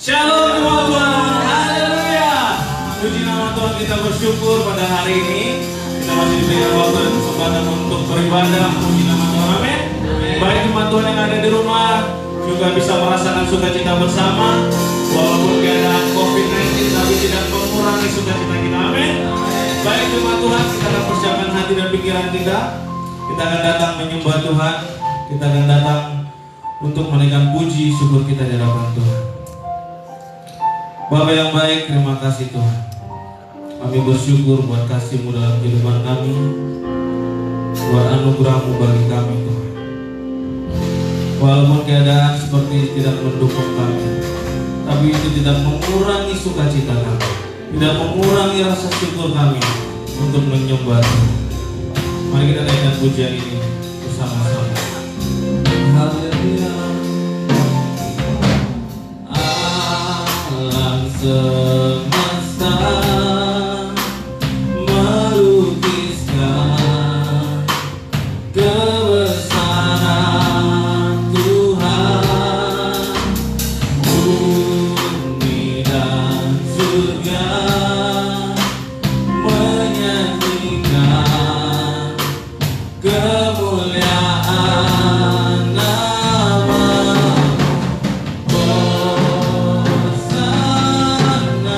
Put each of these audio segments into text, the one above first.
Shalom teman-teman, haleluya. Puji nama Tuhan, kita bersyukur pada hari ini kita masih diberikan waktu dan kesempatan untuk beribadah. Puji nama Tuhan, amin. Baik teman Tuhan yang ada di rumah juga bisa merasakan sukacita bersama. Walaupun keadaan COVID-19 tapi tidak mengurangi sukacita kita, amin. Baik teman Tuhan, kita akan persiapkan hati dan pikiran kita. Kita akan datang menyembah Tuhan. Kita akan datang untuk menaikkan puji syukur kita di hadapan Tuhan. Bapa yang baik, terima kasih Tuhan. Kami bersyukur buat kasih-Mu dalam kehidupan kami, buat anugerah-Mu bagi kami Tuhan. Walaupun keadaan seperti tidak mendukung kami, tapi itu tidak mengurangi sukacita kami, tidak mengurangi rasa syukur kami untuk menyembah Tuhan. Mari kita naikkan pujian ini bersama-sama. Haleluya. Alam semesta melukiskan kebesaran Tuhan. Bumi dan surga menyanyikan kemuliaan nama. Hosana,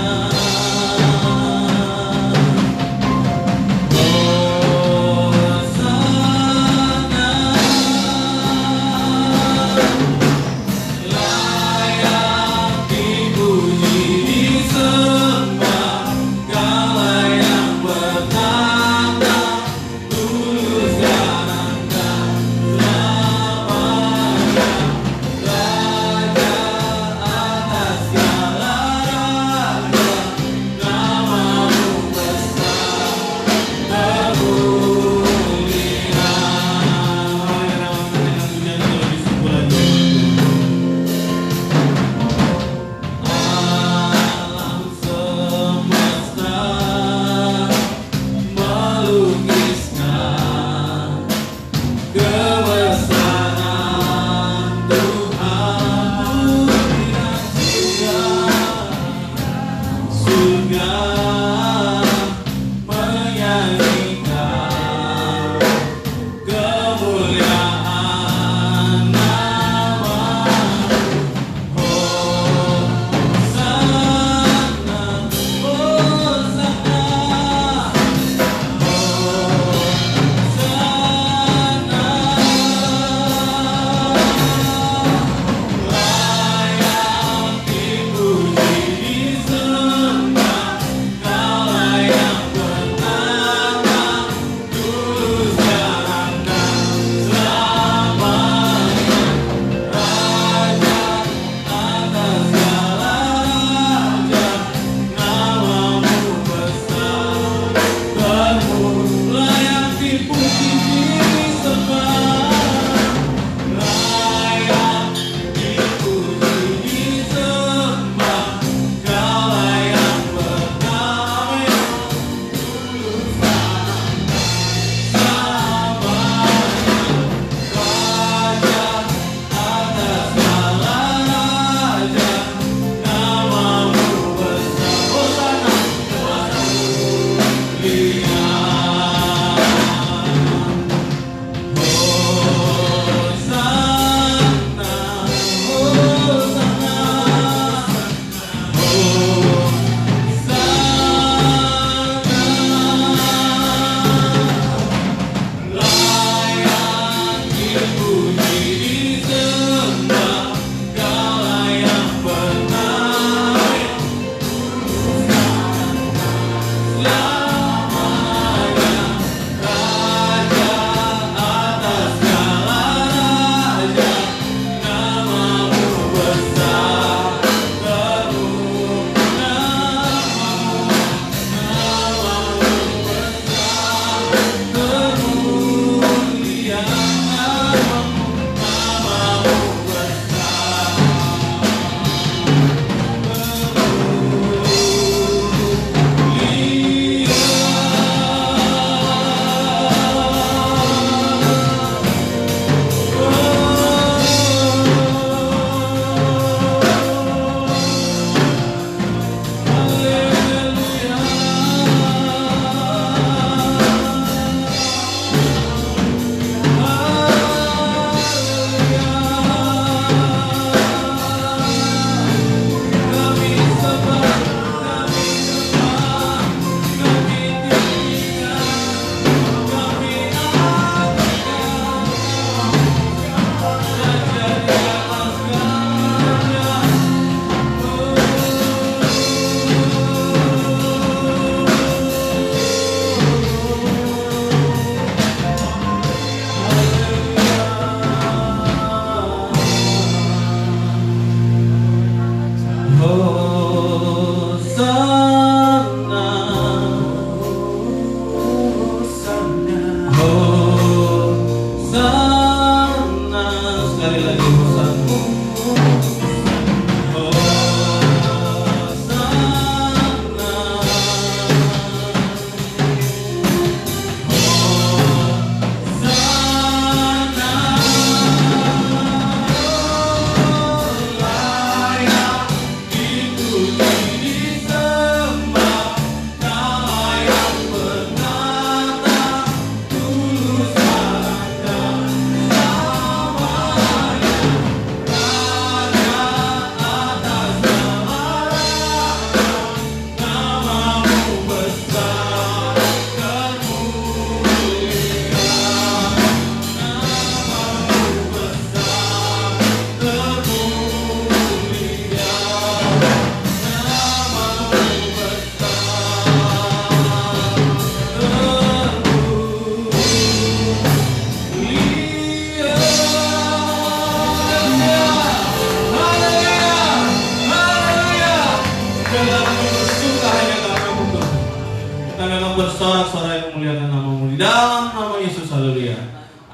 bersorak-sorai memuliakan nama-Mu di dalam nama Yesus. Haleluya.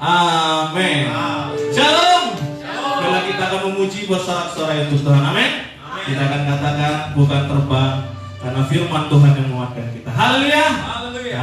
Amin. Shalom. Bila kita akan memuji bersorak-sorai untuk Tuhan. Amin. Kita akan katakan bukan terbang karena firman Tuhan yang menguatkan kita. Haleluya. Haleluya.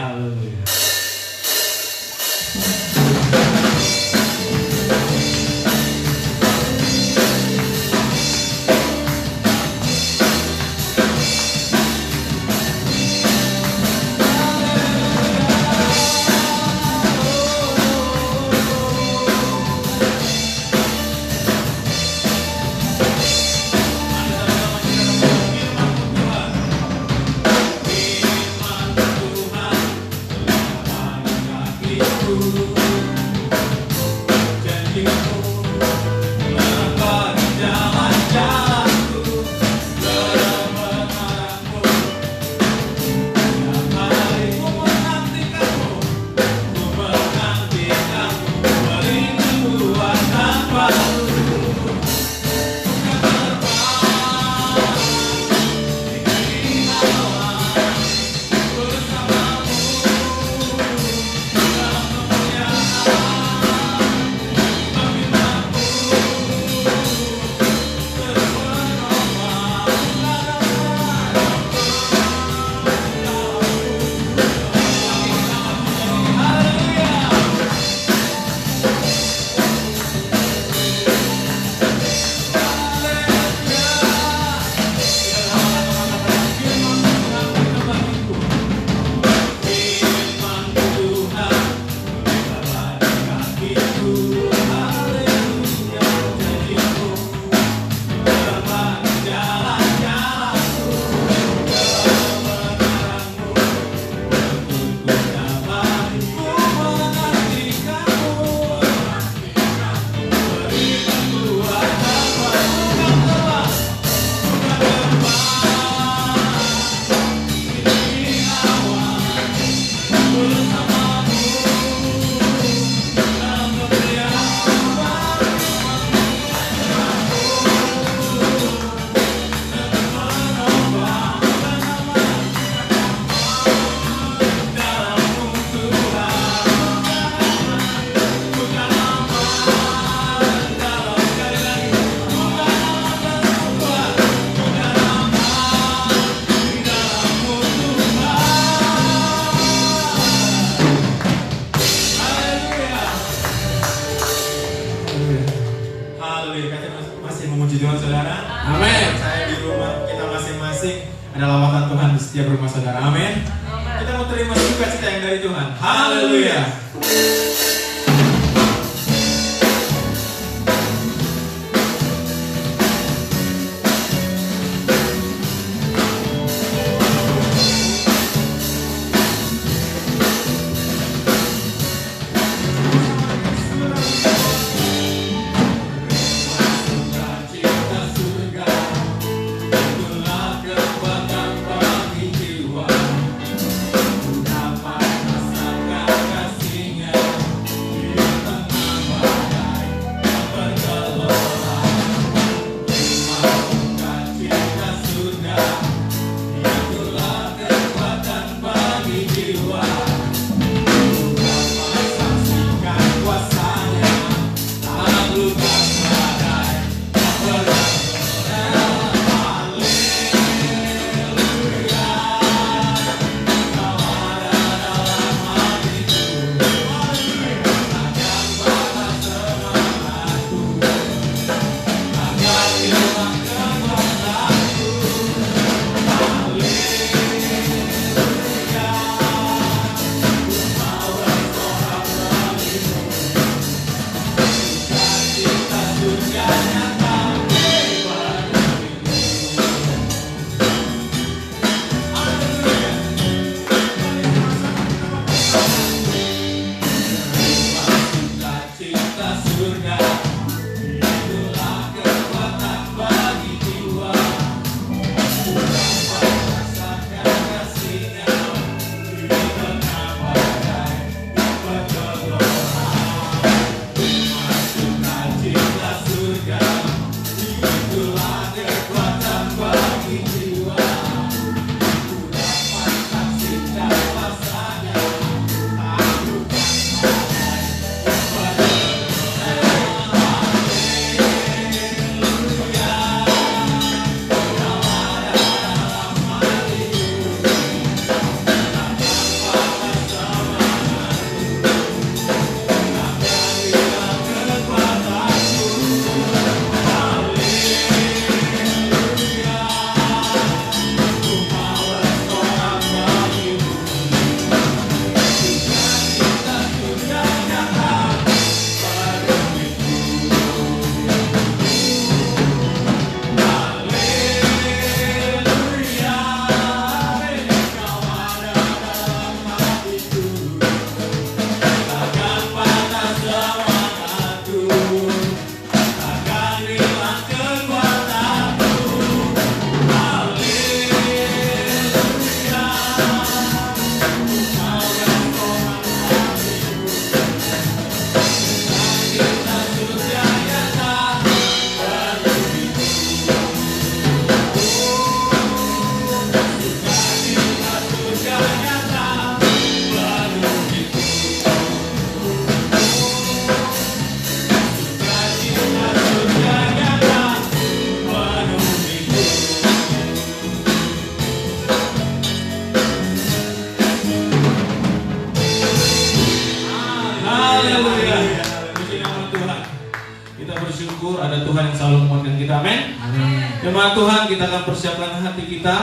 Jemaat Tuhan, kita akan persiapkan hati kita.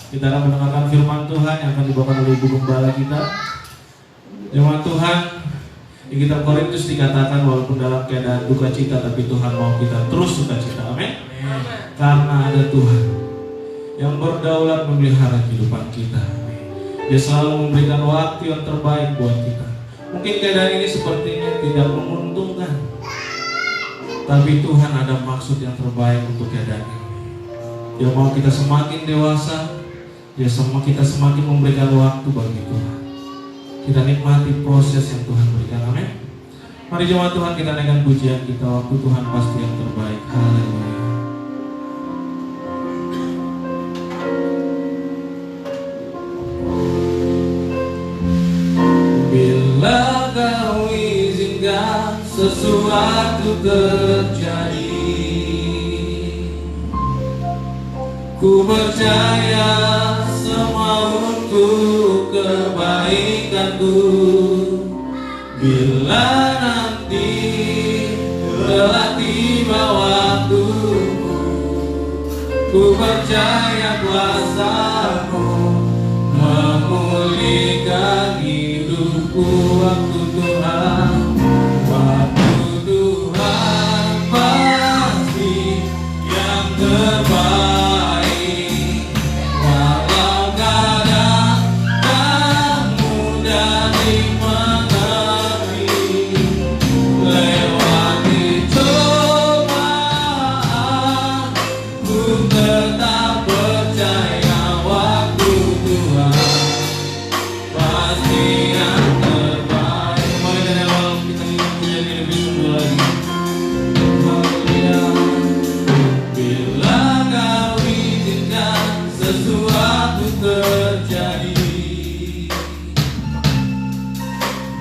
Kita akan mendengarkan firman Tuhan yang akan dibawakan oleh Ibu Gembala kita. Jemaat Tuhan, di kitab Korintus dikatakan walaupun dalam keadaan duka cita, tapi Tuhan mau kita terus sukacita. Amin. Karena ada Tuhan yang berdaulat memelihara kehidupan kita. Dia selalu memberikan waktu yang terbaik buat kita. Mungkin keadaan ini sepertinya tidak menguntungkan, tapi Tuhan ada maksud yang terbaik untuk keadaan ini. Dia mau kita semakin dewasa, kita semakin memberikan waktu bagi Tuhan. Kita nikmati proses yang Tuhan berikan. Amin. Mari jemaat Tuhan, kita naikkan pujian kita. Waktu Tuhan pasti yang terbaik. Haleluya. Bila Kau izinkan sesuatu terjadi, ku percaya semua untuk kebaikanku. Bila nanti telah tiba waktumu, ku percaya kuasa-Mu memulihkan hidupku. Waktu Tuhan, waktu Tuhan pasti yang terbaik. Walau kadang tak mudah dimengerti, lewati cobaan ku tetap percaya. Waktu Tuhan pasti yang terbaik. Mari dari awal kita punya lebih sungguh lagi. Haleluya. Bila Kau izinkan sesuatu terjadi,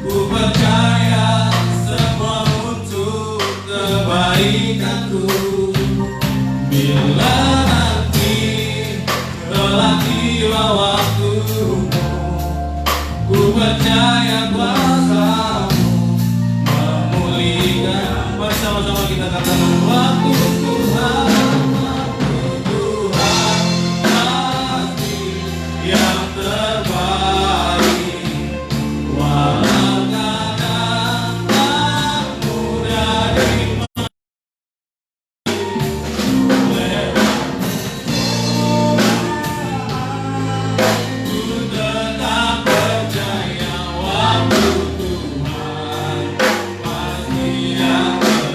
ku percaya semua untuk kebaikanku. Bila nanti telah tiba waktumu, ku percaya kuasa-Mu memulihkan. Mari sama-sama kita katakan waktu Tuhan, waktu Tuhan pasti yang terbaik. Walau kadang tak mudah dimengerti, ku tetap percaya. Waktu Tuhan pasti yang terbaik.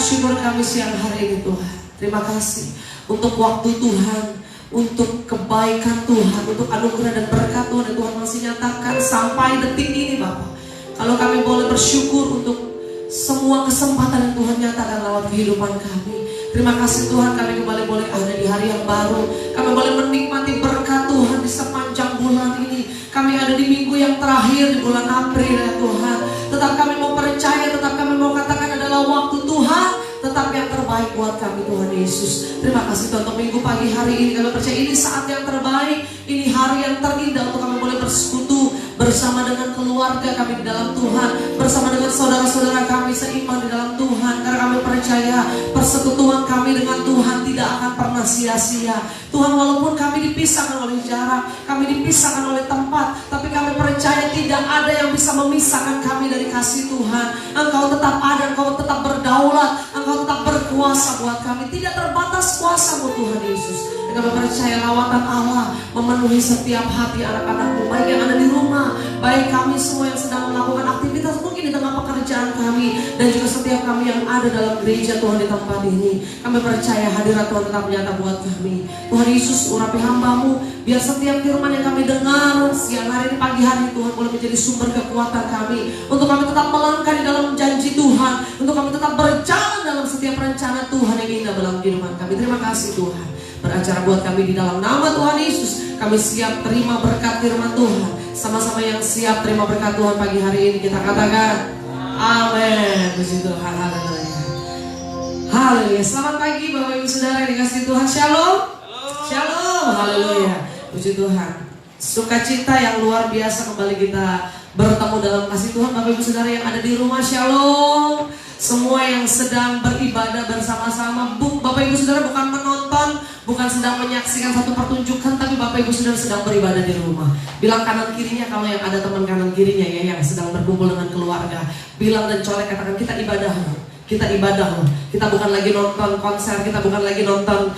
syukur kami siang hari ini Tuhan. Terima kasih untuk waktu Tuhan, untuk kebaikan Tuhan, untuk anugerah dan berkat Tuhan yang Tuhan masih nyatakan sampai detik ini Bapak. Kalau kami boleh bersyukur untuk semua kesempatan yang Tuhan nyatakan lewat kehidupan kami. Terima kasih Tuhan, kami kembali boleh ada di hari yang baru. Kami boleh menikmati berkat Tuhan di sepanjang bulan ini. Kami kami ada di minggu yang terakhir di bulan April ya Tuhan. Tetap kami mau percaya, tetap kami mau katakan adalah waktu Tuhan, tetap yang terbaik buat kami Tuhan Yesus. Terima kasih Tuhan untuk minggu pagi hari ini. Kami percaya ini saat yang terbaik, ini hari yang terindah untuk kami boleh bersekutu bersama dengan keluarga kami di dalam Tuhan, bersama dengan saudara-saudara kami seiman di dalam Tuhan. Karena kami percaya persekutuan kami dengan Tuhan tidak akan pernah sia-sia. Tuhan, walaupun kami dipisahkan oleh jarak, kami dipisahkan oleh tempat, tapi kami percaya tidak ada yang bisa memisahkan kami dari kasih Tuhan. Engkau tetap ada, Engkau tetap berdaulat, Engkau tetap berkuasa buat kami. Tidak terbatas kuasa-Mu Tuhan Yesus. Dan kami percaya lawatan Allah memenuhi setiap hati anak-anak-Mu, baik yang ada di rumah, baik kami semua yang sedang melakukan aktivitas mungkin di tengah pekerjaan kami, dan juga setiap kami yang ada dalam gereja Tuhan di tempat ini. Kami percaya hadirat Tuhan tetap nyata buat kami. Tuhan Yesus, urapi hamba-Mu, biar setiap firman yang kami dengar siang hari ini, pagi hari, Tuhan boleh menjadi sumber kekuatan kami, untuk kami tetap melangkah di dalam janji Tuhan, untuk kami tetap berjalan dalam setiap rencana Tuhan yang indah dalam kehidupan kami. Terima kasih Tuhan, beracara buat kami di dalam nama Tuhan Yesus. Kami siap terima berkat firman Tuhan. Sama-sama yang siap terima berkat Tuhan pagi hari ini, kita katakan amin. Puji Tuhan, haleluya. Haleluya. Selamat pagi Bapak Ibu Saudara yang dikasihi Tuhan. Shalom. Shalom. Haleluya. Puji Tuhan. Sukacita yang luar biasa kembali kita bertemu dalam kasih Tuhan. Bapak Ibu Saudara yang ada di rumah, shalom. Semua yang sedang beribadah bersama-sama, Bapak Ibu Saudara bukan menonton, bukan sedang menyaksikan satu pertunjukan, tapi Bapak Ibu Saudara sedang beribadah di rumah. Bilang kanan kirinya, kalau yang ada teman kanan kirinya ya, yang sedang berkumpul dengan keluarga, bilang dan colek, katakan kita ibadah. Kita ibadah loh. Kita bukan lagi nonton konser, kita bukan lagi nonton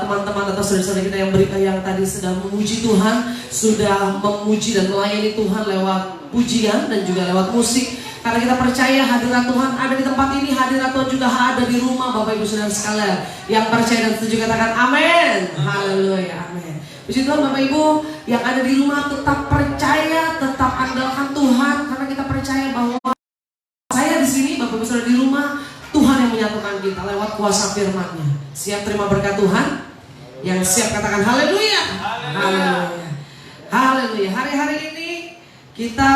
teman-teman atau saudara-saudara kita yang tadi sedang memuji Tuhan, sudah memuji dan melayani Tuhan lewat pujian dan juga lewat musik. Karena kita percaya hadirat Tuhan ada di tempat ini, hadirat Tuhan juga ada di rumah Bapak Ibu Saudara sekalian. Yang percaya dan setuju katakan amin. Haleluya, amin. Puji Tuhan Bapak Ibu yang ada di rumah, tetap percaya, tetap andalkan Tuhan, karena kita percaya bahwa saya di sini, Bapak Ibu Saudara di rumah, Tuhan yang menyatukan kita lewat kuasa firman-Nya. Siap terima berkat Tuhan? Yang siap katakan haleluya. Haleluya. Haleluya. Hari-hari ini kita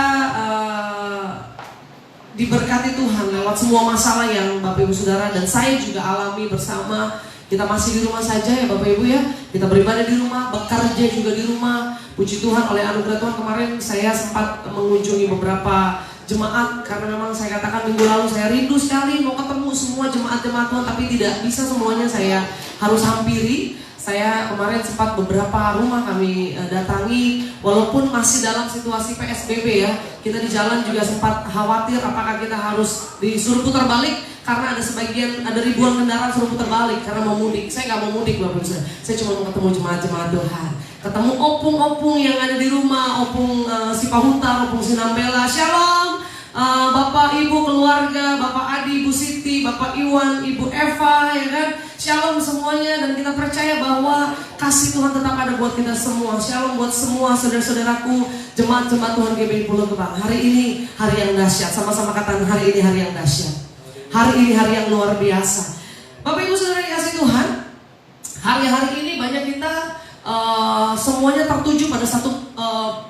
diberkati Tuhan lewat semua masalah yang Bapak Ibu Saudara dan saya juga alami bersama. Kita masih di rumah saja ya Bapak Ibu ya. Kita beribadah di rumah, bekerja juga di rumah. Puji Tuhan, oleh anugerah Tuhan kemarin saya sempat mengunjungi beberapa jemaat, karena memang saya katakan minggu lalu saya rindu sekali mau ketemu semua jemaat-jemaat Tuhan, tapi tidak bisa semuanya saya harus hampiri. Saya kemarin sempat beberapa rumah kami datangi, walaupun masih dalam situasi PSBB ya. Kita di jalan juga sempat khawatir apakah kita harus disuruh putar balik, karena ada ribuan kendaraan suruh putar balik karena mau mudik. Saya nggak mau mudik Bapak Ibu. Saya cuma mau ketemu jemaat-jemaat Tuhan, ketemu opung-opung yang ada di rumah, opung si Pahutar, opung si Nambela. Shalom. Bapak, Ibu, keluarga, Bapak Adi, Ibu Siti, Bapak Iwan, Ibu Eva, ya kan? Shalom semuanya, dan kita percaya bahwa kasih Tuhan tetap ada buat kita semua. Shalom buat semua saudara-saudaraku, jemaat-jemaat Tuhan GBI Pulau Gebang. Hari ini hari yang dahsyat, sama-sama katakan hari ini hari yang dahsyat. Hari ini hari yang luar biasa. Bapak Ibu Saudara dikasih Tuhan, hari-hari ini banyak kita semuanya tertuju pada satu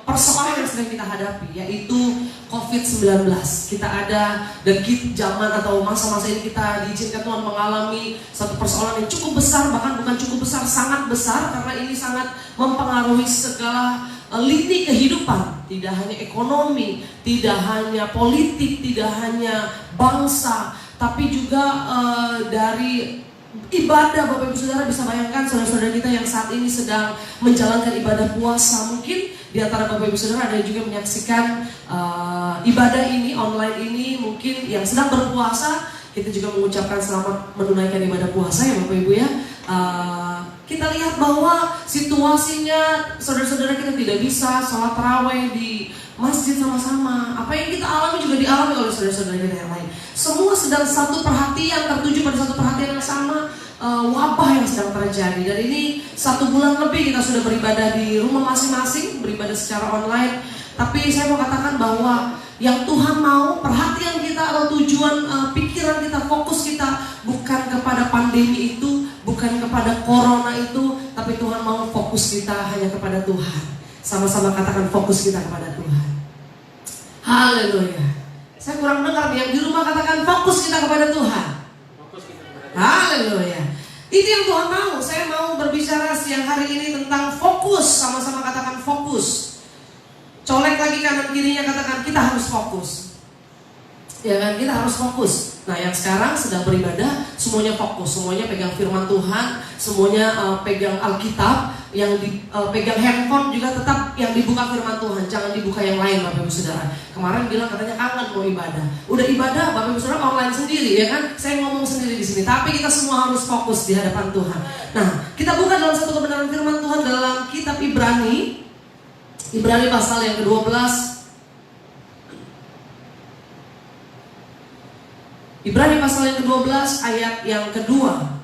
persoalan yang sedang kita hadapi, yaitu COVID-19. Kita ada dan zaman atau masa-masa ini kita diizinkan Tuhan mengalami satu persoalan yang cukup besar, bahkan bukan cukup besar, sangat besar, karena ini sangat mempengaruhi segala lini kehidupan. Tidak hanya ekonomi, tidak hanya politik, tidak hanya bangsa, tapi juga dari ibadah. Bapak Ibu Saudara bisa bayangkan saudara-saudara kita yang saat ini sedang menjalankan ibadah puasa. Mungkin di antara Bapak Ibu Saudara ada yang juga menyaksikan ibadah ini, online ini, mungkin yang sedang berpuasa. Kita juga mengucapkan selamat menunaikan ibadah puasa ya Bapak Ibu ya. Kita lihat bahwa situasinya saudara-saudara kita tidak bisa sholat tarawih di masjid sama-sama. Apa yang kita alami juga dialami oleh saudara-saudara kita yang lain. Semua sedang satu perhatian, tertuju pada satu perhatian yang sama, wabah yang sedang terjadi. Dan ini 1 bulan lebih kita sudah beribadah di rumah masing-masing, beribadah secara online. Tapi saya mau katakan bahwa yang Tuhan mau, perhatian kita atau tujuan pikiran kita, fokus kita bukan kepada pandemi itu, bukan kepada corona itu, tapi Tuhan mau fokus kita hanya kepada Tuhan. Sama-sama katakan fokus kita kepada Tuhan. Haleluya. Saya kurang dengar nih, yang di rumah katakan fokus kita kepada Tuhan. Haleluya. Itu yang Tuhan mau. Saya mau berbicara siang hari ini tentang fokus. Sama-sama katakan fokus. Colek lagi kanan kirinya, katakan kita harus fokus. Ya kan, kita harus fokus. Nah, yang sekarang sedang beribadah, semuanya fokus, semuanya pegang firman Tuhan, semuanya pegang Alkitab, yang pegang handphone juga tetap yang dibuka firman Tuhan, jangan dibuka yang lain, Bapak Ibu Saudara. Kemarin bilang katanya kangen mau ibadah, udah ibadah Bapak Ibu Saudara online sendiri, ya kan? Saya ngomong sendiri di sini, tapi kita semua harus fokus di hadapan Tuhan. Nah, kita buka dalam satu kebenaran firman Tuhan dalam kitab Ibrani pasal yang ke-12. Ibrani pasal yang ke-12 ayat yang kedua.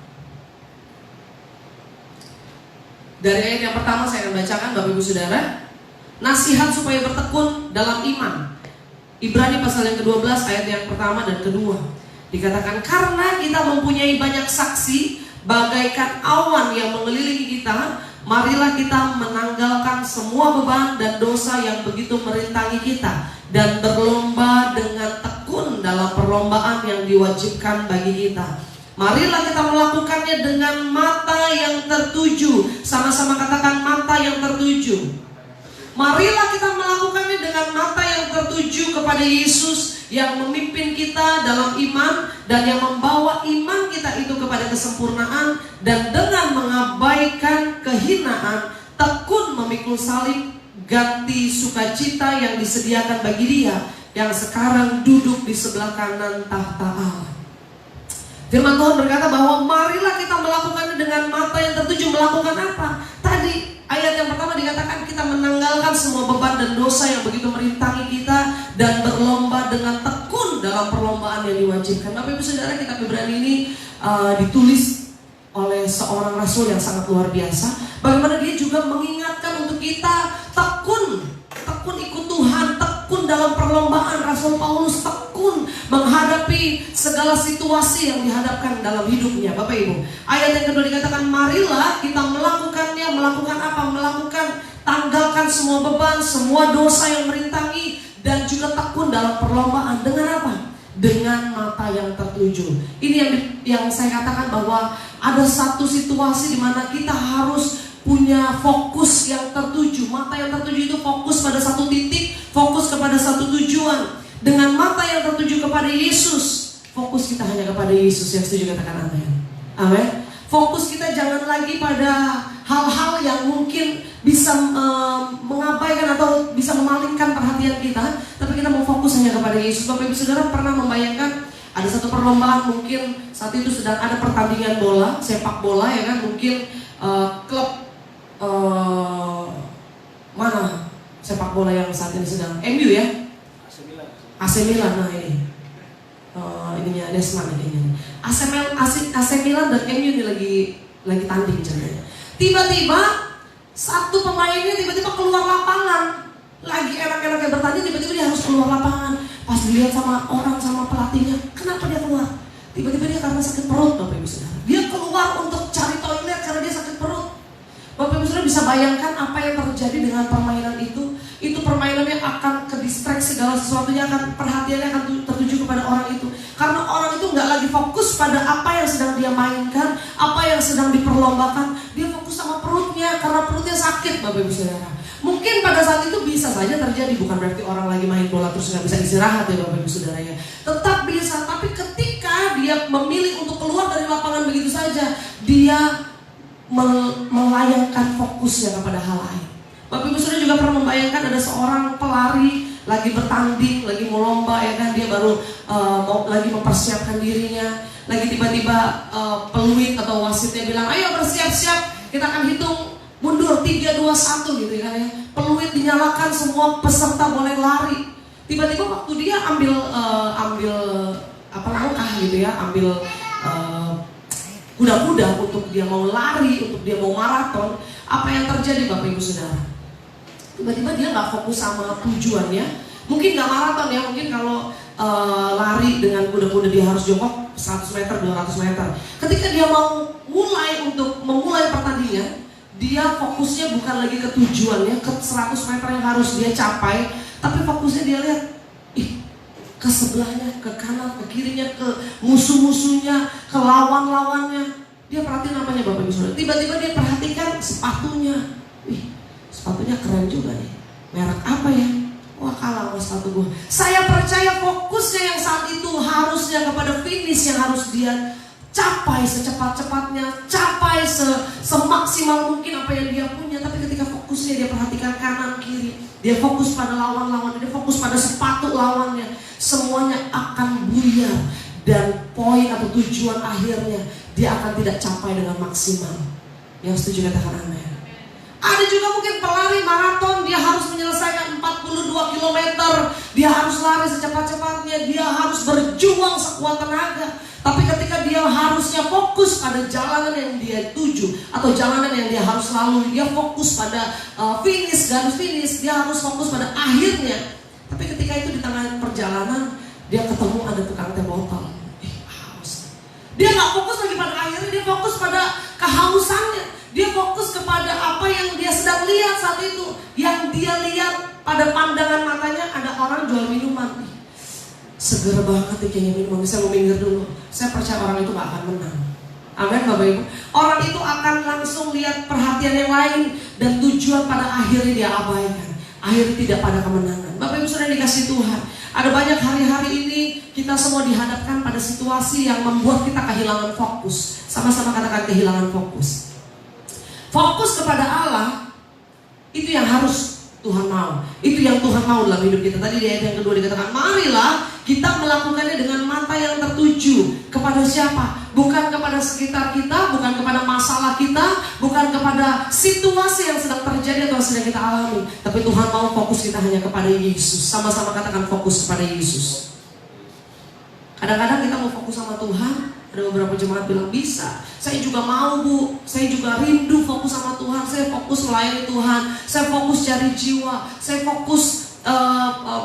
Dari ayat yang pertama saya akan bacakan, Bapak Ibu Saudara. Nasihat supaya bertekun dalam iman. Ibrani pasal yang ke-12 ayat yang pertama dan kedua. Dikatakan, karena kita mempunyai banyak saksi bagaikan awan yang mengelilingi kita, marilah kita menanggalkan semua beban dan dosa yang begitu merintangi kita, dan berlomba dengan tekun dalam perlombaan yang diwajibkan bagi kita. Marilah kita melakukannya dengan mata yang tertuju. Sama-sama katakan mata yang tertuju. Marilah kita melakukannya dengan mata yang tertuju kepada Yesus yang memimpin kita dalam iman dan yang membawa iman kita itu kepada kesempurnaan, dan dengan mengabaikan kehinaan tekun memikul salib, ganti sukacita yang disediakan bagi Dia yang sekarang duduk di sebelah kanan tahta Allah. Firman Tuhan berkata bahwa marilah kita melakukannya dengan mata yang tertuju. Melakukan apa? Tadi ayat yang pertama dikatakan kita menanggalkan semua beban dan dosa yang begitu merintangi kita, dan berlomba dengan tekun dalam perlombaan yang diwajibkan. Bapak Ibu Saudara, kitab Ibrani ini ditulis oleh seorang rasul yang sangat luar biasa. Bagaimana dia juga mengingatkan untuk kita tekun ikut Tuhan, tekun dalam perlombaan. Rasul Paulus tekun menghadapi segala situasi yang dihadapkan dalam hidupnya. Bapak Ibu, ayat yang kedua dikatakan marilah kita melakukannya. Melakukan apa? Tanggalkan semua beban, semua dosa yang merintangi, dan juga tekun dalam perlombaan. Dengan apa? Dengan mata yang tertuju. Ini yang saya katakan bahwa ada satu situasi di mana kita harus punya fokus yang tertuju. Mata yang tertuju itu fokus pada satu titik, fokus kepada satu tujuan. Dengan mata yang tertuju kepada Yesus, fokus kita hanya kepada Yesus. Yang setuju katakan amin. Amin. Fokus kita jangan lagi pada hal-hal yang mungkin bisa mengabaikan atau bisa memalingkan perhatian kita, tapi kita mau fokus hanya kepada Yesus. Bapak Ibu Saudara pernah membayangkan ada satu perlombaan, mungkin saat itu sedang ada pertandingan bola, sepak bola, ya kan? Mungkin klub mana sepak bola yang saat ini sedang MU ya? AC Milan. Nah ini ininya Desman ini. AC Milan dan MU ini lagi tanding ceritanya. Tiba-tiba satu pemainnya tiba-tiba keluar lapangan. Lagi enak-enaknya bertanding, tiba-tiba dia harus keluar lapangan. Pas dilihat sama pelatihnya, kenapa dia keluar? Tiba-tiba dia karena sakit perut, Bapak Ibu Saudara. Dia keluar untuk cari toilet karena dia sakit perut. Bapak Ibu Saudara bisa bayangkan apa yang terjadi dengan permainan itu. Itu permainannya akan ke-distract, segala sesuatunya akan, perhatiannya akan tertuju kepada orang itu. Karena orang itu nggak lagi fokus pada apa yang sedang dia mainkan, apa yang sedang diperlombakan. Dia fokus sama perutnya, karena perutnya sakit, Bapak Ibu Saudara. Mungkin pada saat itu bisa saja terjadi, bukan berarti orang lagi main bola terus nggak bisa istirahat ya Bapak Ibu Saudara ya. Tetap bisa, tapi ketika dia memilih untuk keluar dari lapangan begitu saja, dia melayangkan fokusnya kepada hal lain. Bapak Ibu Saudara juga pernah membayangkan ada seorang pelari lagi bertanding, lagi mau lomba ya kan, dia baru lagi mempersiapkan dirinya, lagi tiba-tiba peluit atau wasitnya bilang, ayo bersiap-siap, kita akan hitung mundur 3, 2, 1 gitu kan ya. Peluit dinyalakan, semua peserta boleh lari. Tiba-tiba waktu dia ambil langkah gitu ya, ambil kuda-kuda untuk dia mau lari, untuk dia mau maraton, apa yang terjadi Bapak Ibu Saudara? Tiba-tiba dia nggak fokus sama tujuannya. Mungkin nggak maraton ya, mungkin kalau lari dengan kuda-kuda dia harus jongkok 100 meter, 200 meter. Ketika dia mau memulai pertandingan, Dia fokusnya bukan lagi ke tujuannya, ke 100 meter yang harus dia capai, tapi fokusnya dia lihat, ke sebelahnya, ke kanan, ke kirinya, ke musuh-musuhnya, ke lawan-lawannya. Dia perhatiin apanya Bapak Ibu Saudara. Tiba-tiba dia perhatikan sepatunya. Sepatunya keren juga nih. Merek apa ya? Wah, kalah sama sepatu gue. Saya percaya fokusnya yang saat itu harusnya kepada finish yang harus dia capai secepat-cepatnya, capai semaksimal mungkin apa yang dia punya. Tapi ketika fokusnya dia perhatikan kanan kiri, dia fokus pada lawan-lawan, dia fokus pada sepatu lawannya, semuanya akan buyar. Dan poin atau tujuan akhirnya dia akan tidak capai dengan maksimal. Yang setuju katakan amin. Ada juga mungkin pelari maraton, dia harus menyelesaikan 42 km, dia harus lari secepat-cepatnya, dia harus berjuang sekuat tenaga. Tapi ketika dia harusnya fokus pada jalanan yang dia tuju atau jalanan yang dia harus lalui, dia fokus pada finish, garis finish, dia harus fokus pada akhirnya. Tapi ketika itu di tengah perjalanan, dia ketemu ada tukang teh botol. Haus. Dia gak fokus lagi pada akhirnya, dia fokus pada kehausannya. Dia fokus kepada apa yang dia sedang lihat saat itu. Yang dia lihat pada pandangan matanya ada orang jual minuman. Seger banget nih kayaknya minuman, saya mau minggir dulu. Saya percaya orang itu gak akan menang. Amin Bapak Ibu. Orang itu akan langsung lihat perhatian yang lain, dan tujuan pada akhirnya dia abaikan. Akhirnya tidak pada kemenangan. Bapak Ibu sudah dikasih Tuhan. Ada banyak hari-hari ini kita semua dihadapkan pada situasi yang membuat kita kehilangan fokus. Sama-sama katakan kehilangan fokus. Fokus kepada Allah, itu yang harus Tuhan mau. Itu yang Tuhan mau dalam hidup kita. Tadi di ayat yang kedua dikatakan, marilah kita melakukannya dengan mata yang tertuju. Kepada siapa? Bukan kepada sekitar kita, bukan kepada masalah kita, bukan kepada situasi yang sedang terjadi atau sedang kita alami. Tapi Tuhan mau fokus kita hanya kepada Yesus. Sama-sama katakan fokus kepada Yesus. Kadang-kadang kita mau fokus sama Tuhan. Ada beberapa jemaat bilang bisa. Saya juga mau Bu, saya juga rindu fokus sama Tuhan. Saya fokus melayani Tuhan, saya fokus cari jiwa, saya fokus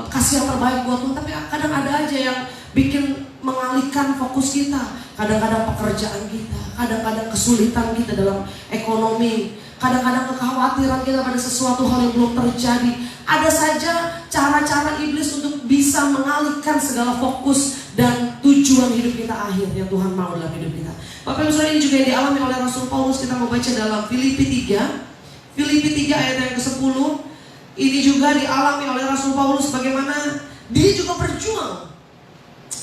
kasih yang terbaik buat Tuhan. Tapi kadang ada aja yang bikin mengalihkan fokus kita. Kadang-kadang pekerjaan kita, kadang-kadang kesulitan kita dalam ekonomi, kadang-kadang kekhawatiran kita pada sesuatu hal yang belum terjadi. Ada saja cara-cara iblis untuk bisa mengalihkan segala fokus dan tujuan hidup kita akhir yang Tuhan mau dalam hidup kita. Bapak Ibu Saudara, ini juga yang dialami oleh Rasul Paulus. Kita mau baca dalam Filipi 3. Filipi 3 ayat yang ke-10. Ini juga dialami oleh Rasul Paulus bagaimana dia juga berjuang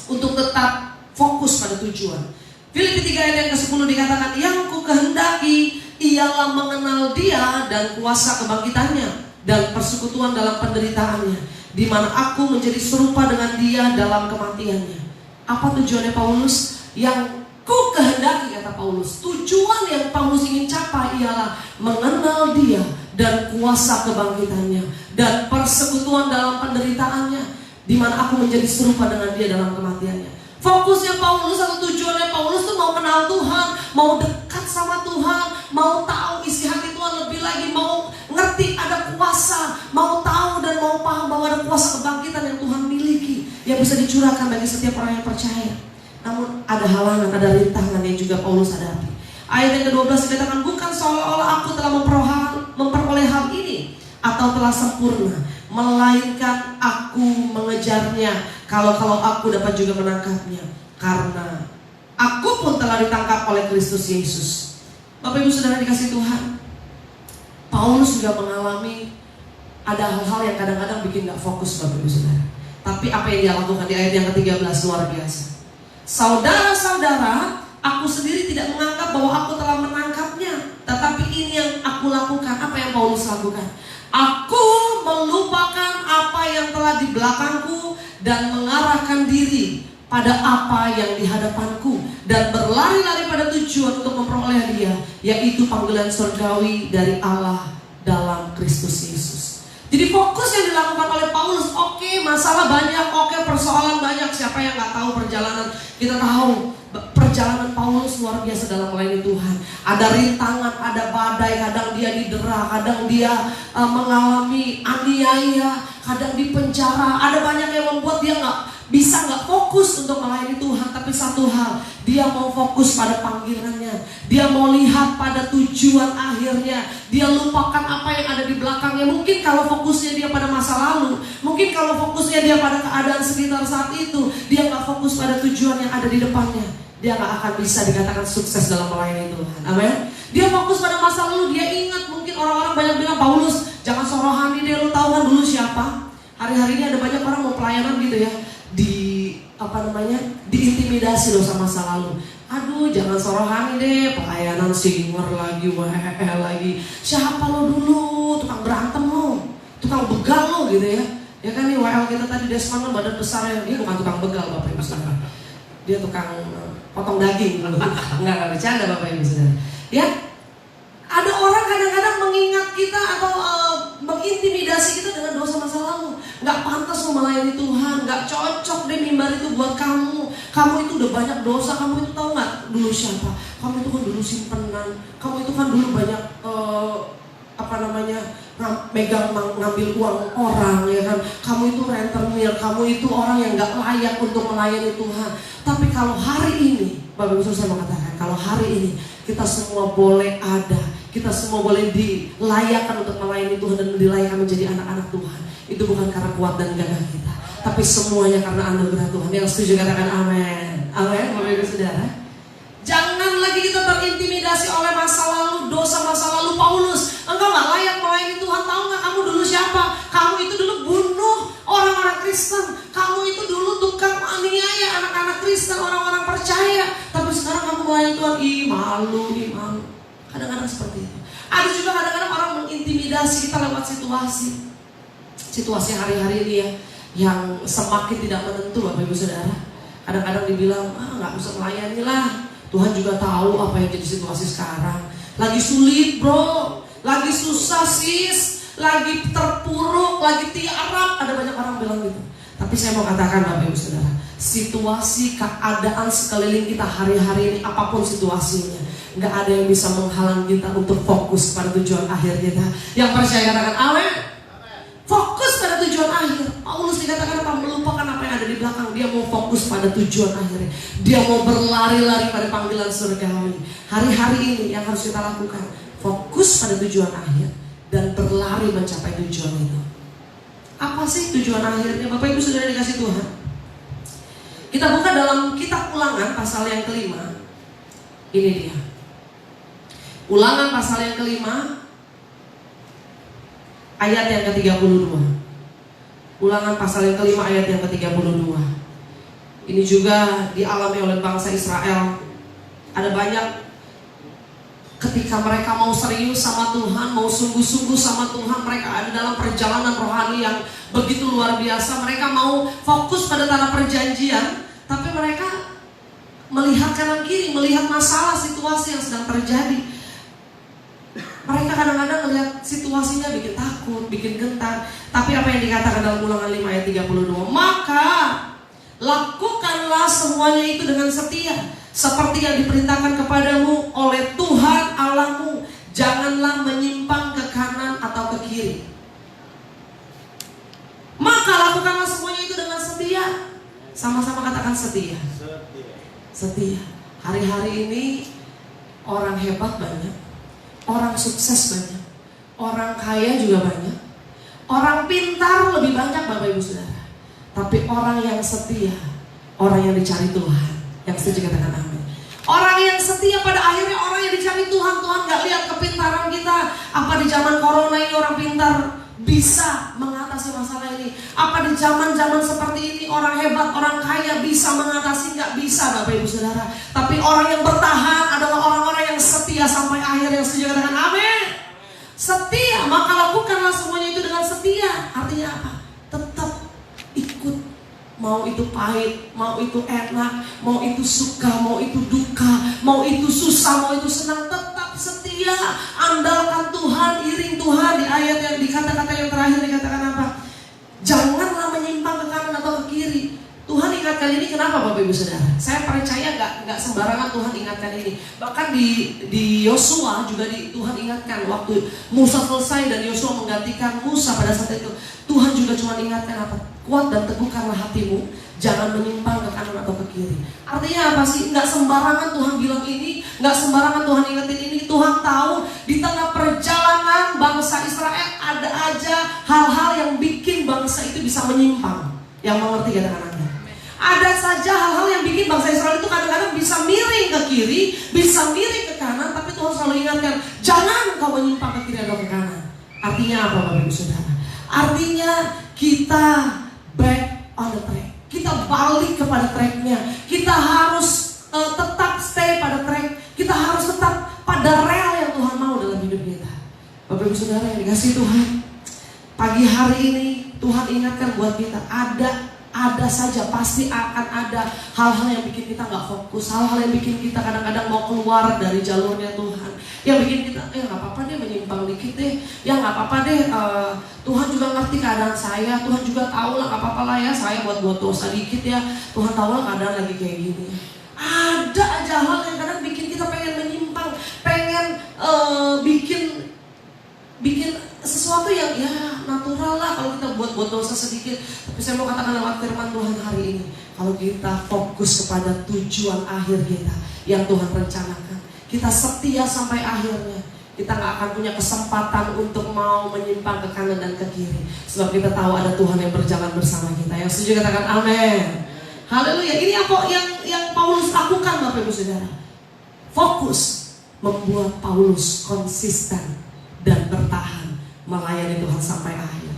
untuk tetap fokus pada tujuan. Filipi 3 ayat yang ke-10 dikatakan, yang ku kehendaki ialah mengenal dia dan kuasa kebangkitannya dan persekutuan dalam penderitaannya, di mana aku menjadi serupa dengan dia dalam kematiannya. Apa tujuannya Paulus? Yang ku kehendaki, kata Paulus. Tujuan yang Paulus ingin capai ialah mengenal dia dan kuasa kebangkitannya dan persekutuan dalam penderitaannya, di mana aku menjadi serupa dengan dia dalam kematiannya. Fokusnya Paulus atau tujuannya Paulus tuh mau kenal Tuhan, mau dekat sama Tuhan, mau tahu isi hati Tuhan lebih lagi, mau ngerti ada kuasa, mau tahu dan mau paham bahwa ada kuasa kebangkitan yang Tuhan miliki, yang bisa dicurahkan bagi setiap orang yang percaya. Namun ada halangan, ada rintangan yang juga Paulus hadapi. Ayat yang ke-12 dikatakan, bukan seolah-olah aku telah memperoleh hal ini atau telah sempurna, melainkan aku mengejarnya. Kalau aku dapat juga menangkapnya, karena aku pun telah ditangkap oleh Kristus Yesus. Bapak Ibu Saudara dikasih Tuhan, Paulus juga mengalami ada hal-hal yang kadang-kadang bikin gak fokus Bapak Ibu Saudara. Tapi apa yang dia lakukan di ayat yang ke-13 luar biasa. Saudara-saudara, aku sendiri tidak menganggap bahwa aku telah menangkapnya, tetapi ini yang aku lakukan. Apa yang Paulus lakukan? Aku melupakan apa yang telah di belakangku dan mengarahkan diri pada apa yang di hadapanku, dan berlari-lari pada tujuan untuk memperoleh dia, yaitu panggilan surgawi dari Allah dalam Kristus Yesus. Jadi fokus yang dilakukan oleh Paulus, oke, masalah banyak, oke, persoalan banyak. Siapa yang gak tahu perjalanan? Kita tahu perjalanan Paulus luar biasa dalam melayani Tuhan. Ada rintangan, ada badai, kadang dia didera, kadang dia mengalami aniaya, kadang di penjara. Ada banyak yang membuat dia nggak fokus untuk melayani Tuhan. Tapi satu hal, dia mau fokus pada panggilannya. Dia mau lihat pada tujuan akhirnya. Dia lupakan apa yang ada di belakangnya. Mungkin kalau fokusnya dia pada masa lalu, mungkin kalau fokusnya dia pada keadaan sekitar saat itu, dia nggak fokus pada tujuan yang ada di depannya. Dia nggak akan bisa dikatakan sukses dalam melayani Tuhan. Amin. Dia fokus pada masa lalu. Dia ingat, mungkin orang-orang banyak bilang, Paulus jangan sorohani deh, lu tahu kan dulu siapa. Hari-hari ini ada banyak orang mau pelayanan gitu ya, diintimidasi loh sama masa lalu. Aduh, jangan sorohani deh, pelayanan singer lagi, lagi. Siapa lo dulu, tukang berantem lo, tukang begal lo gitu ya. Ya kan nih WL kita tadi Desmond lo badan besar ya, dia bukan tukang begal Bapak Ibu Saudara. Dia tukang potong daging. Enggak bercanda Bapak Ibu Saudara. Ya, ada orang kadang-kadang mengingat kita atau mengintimidasi kita dengan dosa masa lalu. Gak pantas lo melayani Tuhan, gak cocok deh mimbar itu buat kamu. Kamu itu udah banyak dosa, kamu itu tahu gak dulu siapa? Kamu itu kan dulu simpenan, kamu itu kan dulu banyak ngambil uang orang ya kan. Kamu itu rentenir, kamu itu orang yang gak layak untuk melayani Tuhan. Tapi kalau hari ini, Bapak Ibu saya mengatakan, kalau hari ini kita semua boleh ada, kita semua boleh dilayakkan untuk melayani Tuhan dan dilayakkan menjadi anak-anak Tuhan. Itu bukan karena kuat dan gagah kita, tapi semuanya karena anugerah Tuhan. Yang setuju katakan amin. Amin, Bapak Ibu Saudara. Jangan lagi kita terintimidasi oleh masa lalu, dosa masa lalu. Paulus, engkau gak layak melayani Tuhan. Tahu gak kamu dulu siapa? Kamu itu dulu bunuh orang-orang Kristen. Kamu itu dulu tukang aniaya anak-anak Kristen, orang-orang percaya. Tapi sekarang kamu melayani Tuhan, malu. Kadang-kadang seperti itu. Ada juga kadang-kadang orang mengintimidasi kita lewat situasi hari-hari ini ya, yang semakin tidak menentu Bapak Ibu Saudara. Kadang-kadang dibilang, gak bisa melayani lah. Tuhan juga tahu apa yang jadi situasi sekarang. Lagi sulit bro, lagi susah sis, lagi terpuruk, lagi tiarap. Ada banyak orang bilang gitu. Tapi saya mau katakan Bapak Ibu Saudara, situasi keadaan sekeliling kita hari-hari ini apapun situasinya, gak ada yang bisa menghalang kita untuk fokus pada tujuan akhir kita. Yang percaya katakan amin. Fokus pada tujuan akhir. Paulus dikatakan apa? Melupakan apa yang ada di belakang. Dia mau fokus pada tujuan akhirnya. Dia mau berlari-lari pada panggilan surgawi. Hari-hari ini yang harus kita lakukan, fokus pada tujuan akhir dan berlari mencapai tujuan itu. Apa sih tujuan akhirnya? Bapak Ibu Saudara dikasih Tuhan, kita buka dalam kitab Ulangan pasal yang kelima. Ini dia, Ulangan pasal yang kelima, ayat yang ke-32. Ulangan pasal yang kelima ayat yang ke-32. Ini juga dialami oleh bangsa Israel. Ada banyak ketika mereka mau serius sama Tuhan, mau sungguh-sungguh sama Tuhan, mereka ada dalam perjalanan rohani yang begitu luar biasa. Mereka mau fokus pada tanah perjanjian, tapi mereka melihat kanan kiri, melihat masalah situasi yang sedang terjadi. Mereka kadang-kadang melihat situasinya bikin takut, bikin gentar. Tapi apa yang dikatakan dalam Ulangan 5 ayat 32? Maka lakukanlah semuanya itu dengan setia, seperti yang diperintahkan kepadamu oleh Tuhan Allahmu. Janganlah menyimpang ke kanan atau ke kiri. Maka lakukanlah semuanya itu dengan setia. Sama-sama katakan setia. Setia. Hari-hari ini orang hebat banyak, orang sukses banyak, orang kaya juga banyak, orang pintar lebih banyak Bapak Ibu Saudara. Tapi orang yang setia, orang yang dicari Tuhan. Yang setuju katakan amin. Orang yang setia pada akhirnya orang yang dicari Tuhan. Tuhan gak lihat kepintaran kita. Apa di zaman corona ini orang pintar bisa mengatasi masalah ini? Apa di zaman-zaman seperti ini orang hebat, orang kaya bisa mengatasi? Gak bisa Bapak Ibu Saudara. Tapi orang yang bertahan adalah orang-orang yang setia sampai akhir. Yang setuju katakan amin. Setia, maka lakukanlah semuanya itu dengan setia. Artinya apa? Tetap ikut. Mau itu pahit, mau itu enak, mau itu suka, mau itu duka, mau itu susah, mau itu senang, tetap setia. Andalkan Tuhan, iring Tuhan. Di ayat yang di kata-kata yang terakhir dikatakan apa? Janganlah menyimpang ke kanan atau ke kiri. Tuhan ingatkan ingatkan ini kenapa Bapak Ibu Saudara? Saya percaya nggak sembarangan Tuhan ingatkan ini. Bahkan di Yosua juga Tuhan ingatkan waktu Musa selesai dan Yosua menggantikan Musa pada saat itu. Tuhan juga cuma ingatkan apa? Kuat dan teguhkanlah hatimu, jangan menyimpang ke kanan atau ke kiri. Artinya apa sih? Nggak sembarangan Tuhan bilang ini, nggak sembarangan Tuhan ingetin ini. Tuhan tahu di tengah perjalanan bangsa Israel ada aja hal-hal yang bikin bangsa itu bisa menyimpang. Yang mengerti kadang-kadang. Ada saja hal-hal yang bikin bangsa Israel itu kadang-kadang bisa miring ke kiri, bisa miring ke kanan, tapi Tuhan selalu ingatkan, jangan kau menyimpang ke kiri atau ke kanan. Artinya apa Bapak Ibu Saudara? Artinya kita back on the track. Kita balik kepada tracknya. Kita harus tetap stay pada track. Kita harus tetap pada rel yang Tuhan mau dalam hidup kita. Bapak Ibu Saudara yang dikasihi Tuhan, pagi hari ini Tuhan ingatkan buat kita, ada saja, pasti akan ada hal-hal yang bikin kita gak fokus, hal-hal yang bikin kita kadang-kadang mau keluar dari jalurnya Tuhan, yang bikin kita, gak apa-apa deh menyimpang dikit deh, ya gak apa-apa deh, Tuhan juga ngerti keadaan saya, Tuhan juga tahu lah gak apa-apa lah ya, saya buat dosa dikit ya, Tuhan tahu lah keadaan lagi kayak gini. Ada aja hal yang kadang bikin kita pengen menyimpang, pengen bikin sesuatu yang ya natural lah kalau kita buat dosa sedikit. Tapi saya mau katakan lewat firman Tuhan hari ini, kalau kita fokus kepada tujuan akhir kita yang Tuhan rencanakan, kita setia sampai akhirnya, kita gak akan punya kesempatan untuk mau menyimpang ke kanan dan ke kiri. Sebab kita tahu ada Tuhan yang berjalan bersama kita. Yang setuju katakan amin. Haleluya. Ini apa yang Paulus lakukan Bapak Ibu Saudara? Fokus membuat Paulus konsisten dan bertahan melayani Tuhan sampai akhir.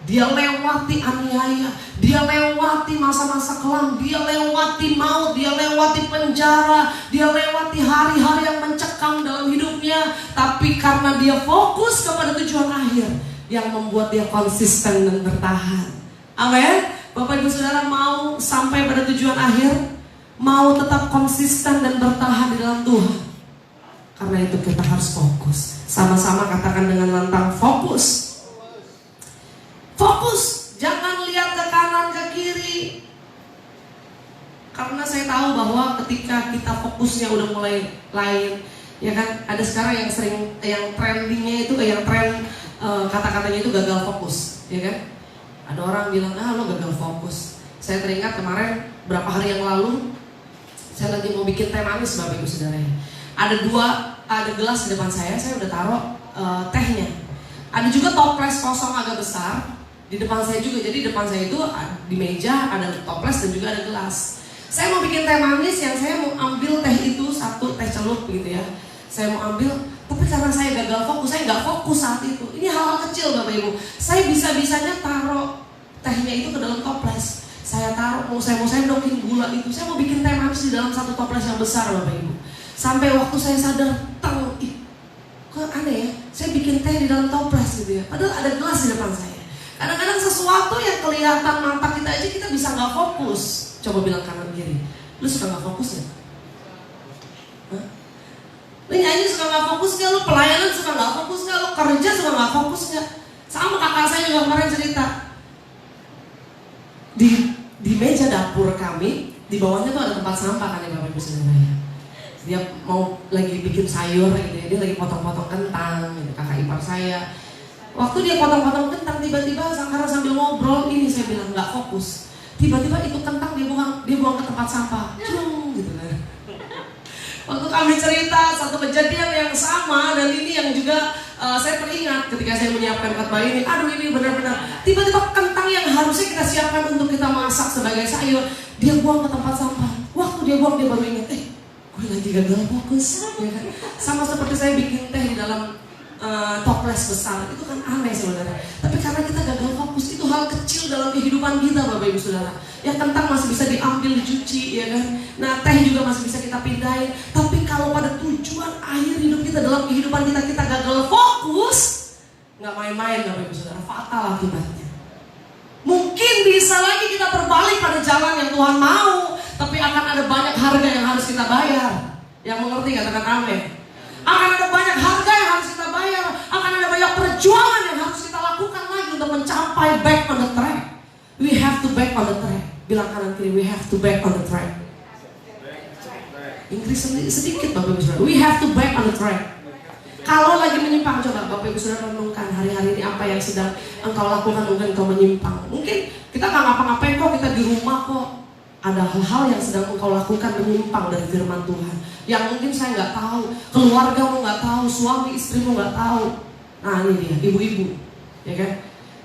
Dia lewati aniaya, dia lewati masa-masa kelam, dia lewati maut, dia lewati penjara, dia lewati hari-hari yang mencekam dalam hidupnya. Tapi karena dia fokus kepada tujuan akhir yang membuat dia konsisten dan bertahan. Amin. Bapak Ibu Saudara mau sampai pada tujuan akhir, mau tetap konsisten dan bertahan di dalam Tuhan. Karena itu kita harus fokus. Sama-sama katakan dengan lantang, fokus. Fokus, jangan lihat ke kanan ke kiri. Karena saya tahu bahwa ketika kita fokusnya udah mulai lain, ya kan, ada sekarang yang sering, yang trendingnya itu, yang tren kata-katanya itu gagal fokus, ya kan. Ada orang bilang, lo gagal fokus. Saya teringat kemarin berapa hari yang lalu, saya lagi mau bikin teh manis Bapak Ibu Saudara. Ada gelas di depan saya udah taruh tehnya. Ada juga toples kosong agak besar di depan saya juga. Jadi di depan saya itu di meja ada toples dan juga ada gelas. Saya mau bikin teh manis yang saya mau ambil teh itu satu teh celup gitu ya. Saya mau ambil, tapi karena saya gagal fokus, saya nggak fokus saat itu. Ini hal-hal kecil Bapak Ibu. Saya bisa-bisanya taruh tehnya itu ke dalam toples. Saya taruh, mau saya dokin gula itu. Saya mau bikin teh manis di dalam satu toples yang besar Bapak Ibu. Sampai waktu saya sadar, kok aneh ya, saya bikin teh di dalam toples gitu ya. Padahal ada gelas di depan saya. Kadang-kadang sesuatu yang kelihatan mata kita aja kita bisa nggak fokus. Coba bilang kanan kiri, lu suka nggak fokus ya? Lu nyanyi suka nggak fokus nggak? Lu pelayanan suka nggak fokus nggak? Lu kerja suka nggak fokus nggak? Sama kakak saya juga kemarin cerita. Di meja dapur kami, di bawahnya tuh ada tempat sampah kan ya Bapak Ibu Saudara ya. Dia mau lagi bikin sayur gitu ya, dia lagi potong-potong kentang gitu, kakak ipar saya. Waktu dia potong-potong kentang, tiba-tiba karena sambil ngobrol ini saya bilang nggak fokus. Tiba-tiba itu kentang dia buang ke tempat sampah, gitu kan. Waktu kami cerita satu kejadian yang sama dan ini yang juga saya teringat ketika saya menyiapkan khotbah ini. Aduh ini benar-benar tiba-tiba kentang yang harusnya kita siapkan untuk kita masak sebagai sayur, dia buang ke tempat sampah. Waktu dia buang dia baru ingat, gue lagi gagal fokus, ya kan? Sama seperti saya bikin teh di dalam toples besar, itu kan aneh sebenarnya. Tapi karena kita gagal fokus, itu hal kecil dalam kehidupan kita Bapak Ibu Saudara. Ya kentang masih bisa diambil, dicuci, ya kan. Nah teh juga masih bisa kita pindahin. Tapi kalau pada tujuan akhir hidup kita, dalam kehidupan kita gagal fokus, nggak main-main Bapak Ibu Saudara, fatal akibatnya. Mungkin bisa lagi kita berbalik pada jalan yang Tuhan mau, tapi akan ada banyak harga yang harus kita bayar. Yang mengerti katakan amin. Akan ada banyak harga yang harus kita bayar. Akan ada banyak perjuangan yang harus kita lakukan lagi untuk mencapai back on the track. We have to back on the track. Bilang kanan kiri, we have to back on the track. Inggris sedikit Bapak Ibu Saudara. We have to back on the track. Kalau lagi menyimpang, coba Bapak Ibu Saudara renungkan hari-hari ini apa yang sedang engkau lakukan. Mungkin engkau menyimpang. Mungkin kita nggak ngapa-ngapain kok, kita di rumah kok. Ada hal-hal yang sedang engkau lakukan menyimpang dari firman Tuhan. Yang mungkin saya nggak tahu, keluargamu nggak tahu, suami istrimu nggak tahu. Nah ini dia, ibu-ibu, ya kan?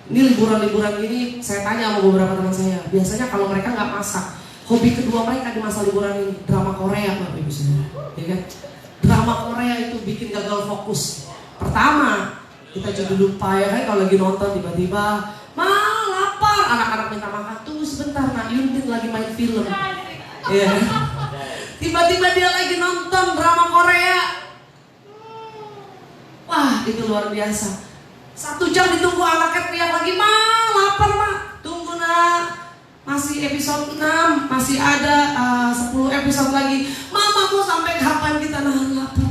Ini liburan-liburan ini saya tanya sama beberapa teman saya. Biasanya kalau mereka nggak masak, hobi kedua mereka di masa liburan ini drama Korea, Bapak Ibu Saudara, ya kan? Drama Korea itu bikin gagal fokus. Pertama, kita jadi lupa ya kan kalau lagi nonton tiba-tiba, "Ma, lapar." Anak-anak minta makan, "Tunggu sebentar, Nak, Yuntin lagi main film." Ya. Tiba-tiba dia lagi nonton drama Korea. Wah, itu luar biasa. 1 jam ditunggu, anaknya teriak lagi, "Ma, lapar, Ma." "Tunggu, Nak. Masih episode 6, masih ada 10 episode lagi." "Mama, mau sampai kapan kita nahan lapar?"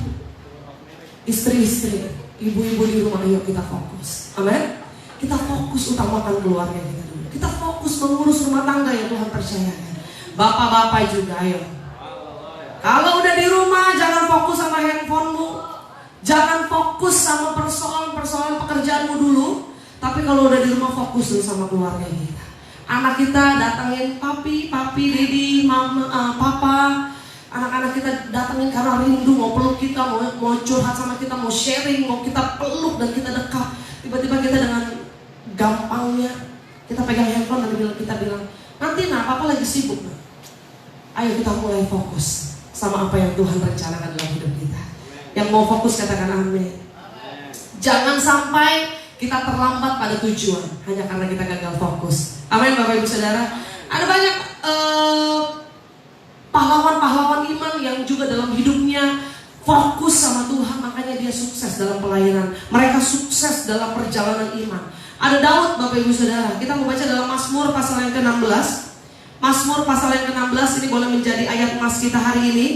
Istri-istri, ibu-ibu di rumah, ayo kita fokus. Amin. Kita fokus utamakan keluarga kita dulu. Kita fokus mengurus rumah tangga yang Tuhan percayakan. Bapak-bapak juga, ayo. Kalau udah di rumah, jangan fokus sama handphonemu. Jangan fokus sama persoalan-persoalan pekerjaanmu dulu. Tapi kalau udah di rumah, fokus dulu sama keluarga kita. Anak kita datangin papi, dedi, mama, papa. Anak-anak kita datangin karena rindu, mau peluk kita, mau curhat sama kita, mau sharing, mau kita peluk dan kita dekat. Tiba-tiba kita dengan gampangnya kita pegang handphone dan kita bilang, "Nanti Nak, papa lagi sibuk, Nak." Ayo kita mulai fokus sama apa yang Tuhan rencanakan dalam hidup kita. Yang mau fokus katakan amin. Jangan sampai kita terlambat pada tujuan hanya karena kita gagal fokus. Amin Bapak Ibu Saudara. Ada banyak pahlawan-pahlawan iman yang juga dalam hidupnya fokus sama Tuhan, makanya dia sukses dalam pelayanan. Mereka sukses dalam perjalanan iman. Ada Daud Bapak Ibu Saudara. Kita membaca dalam Mazmur pasal yang ke-16. Mazmur pasal yang ke-16 ini boleh menjadi ayat emas kita hari ini.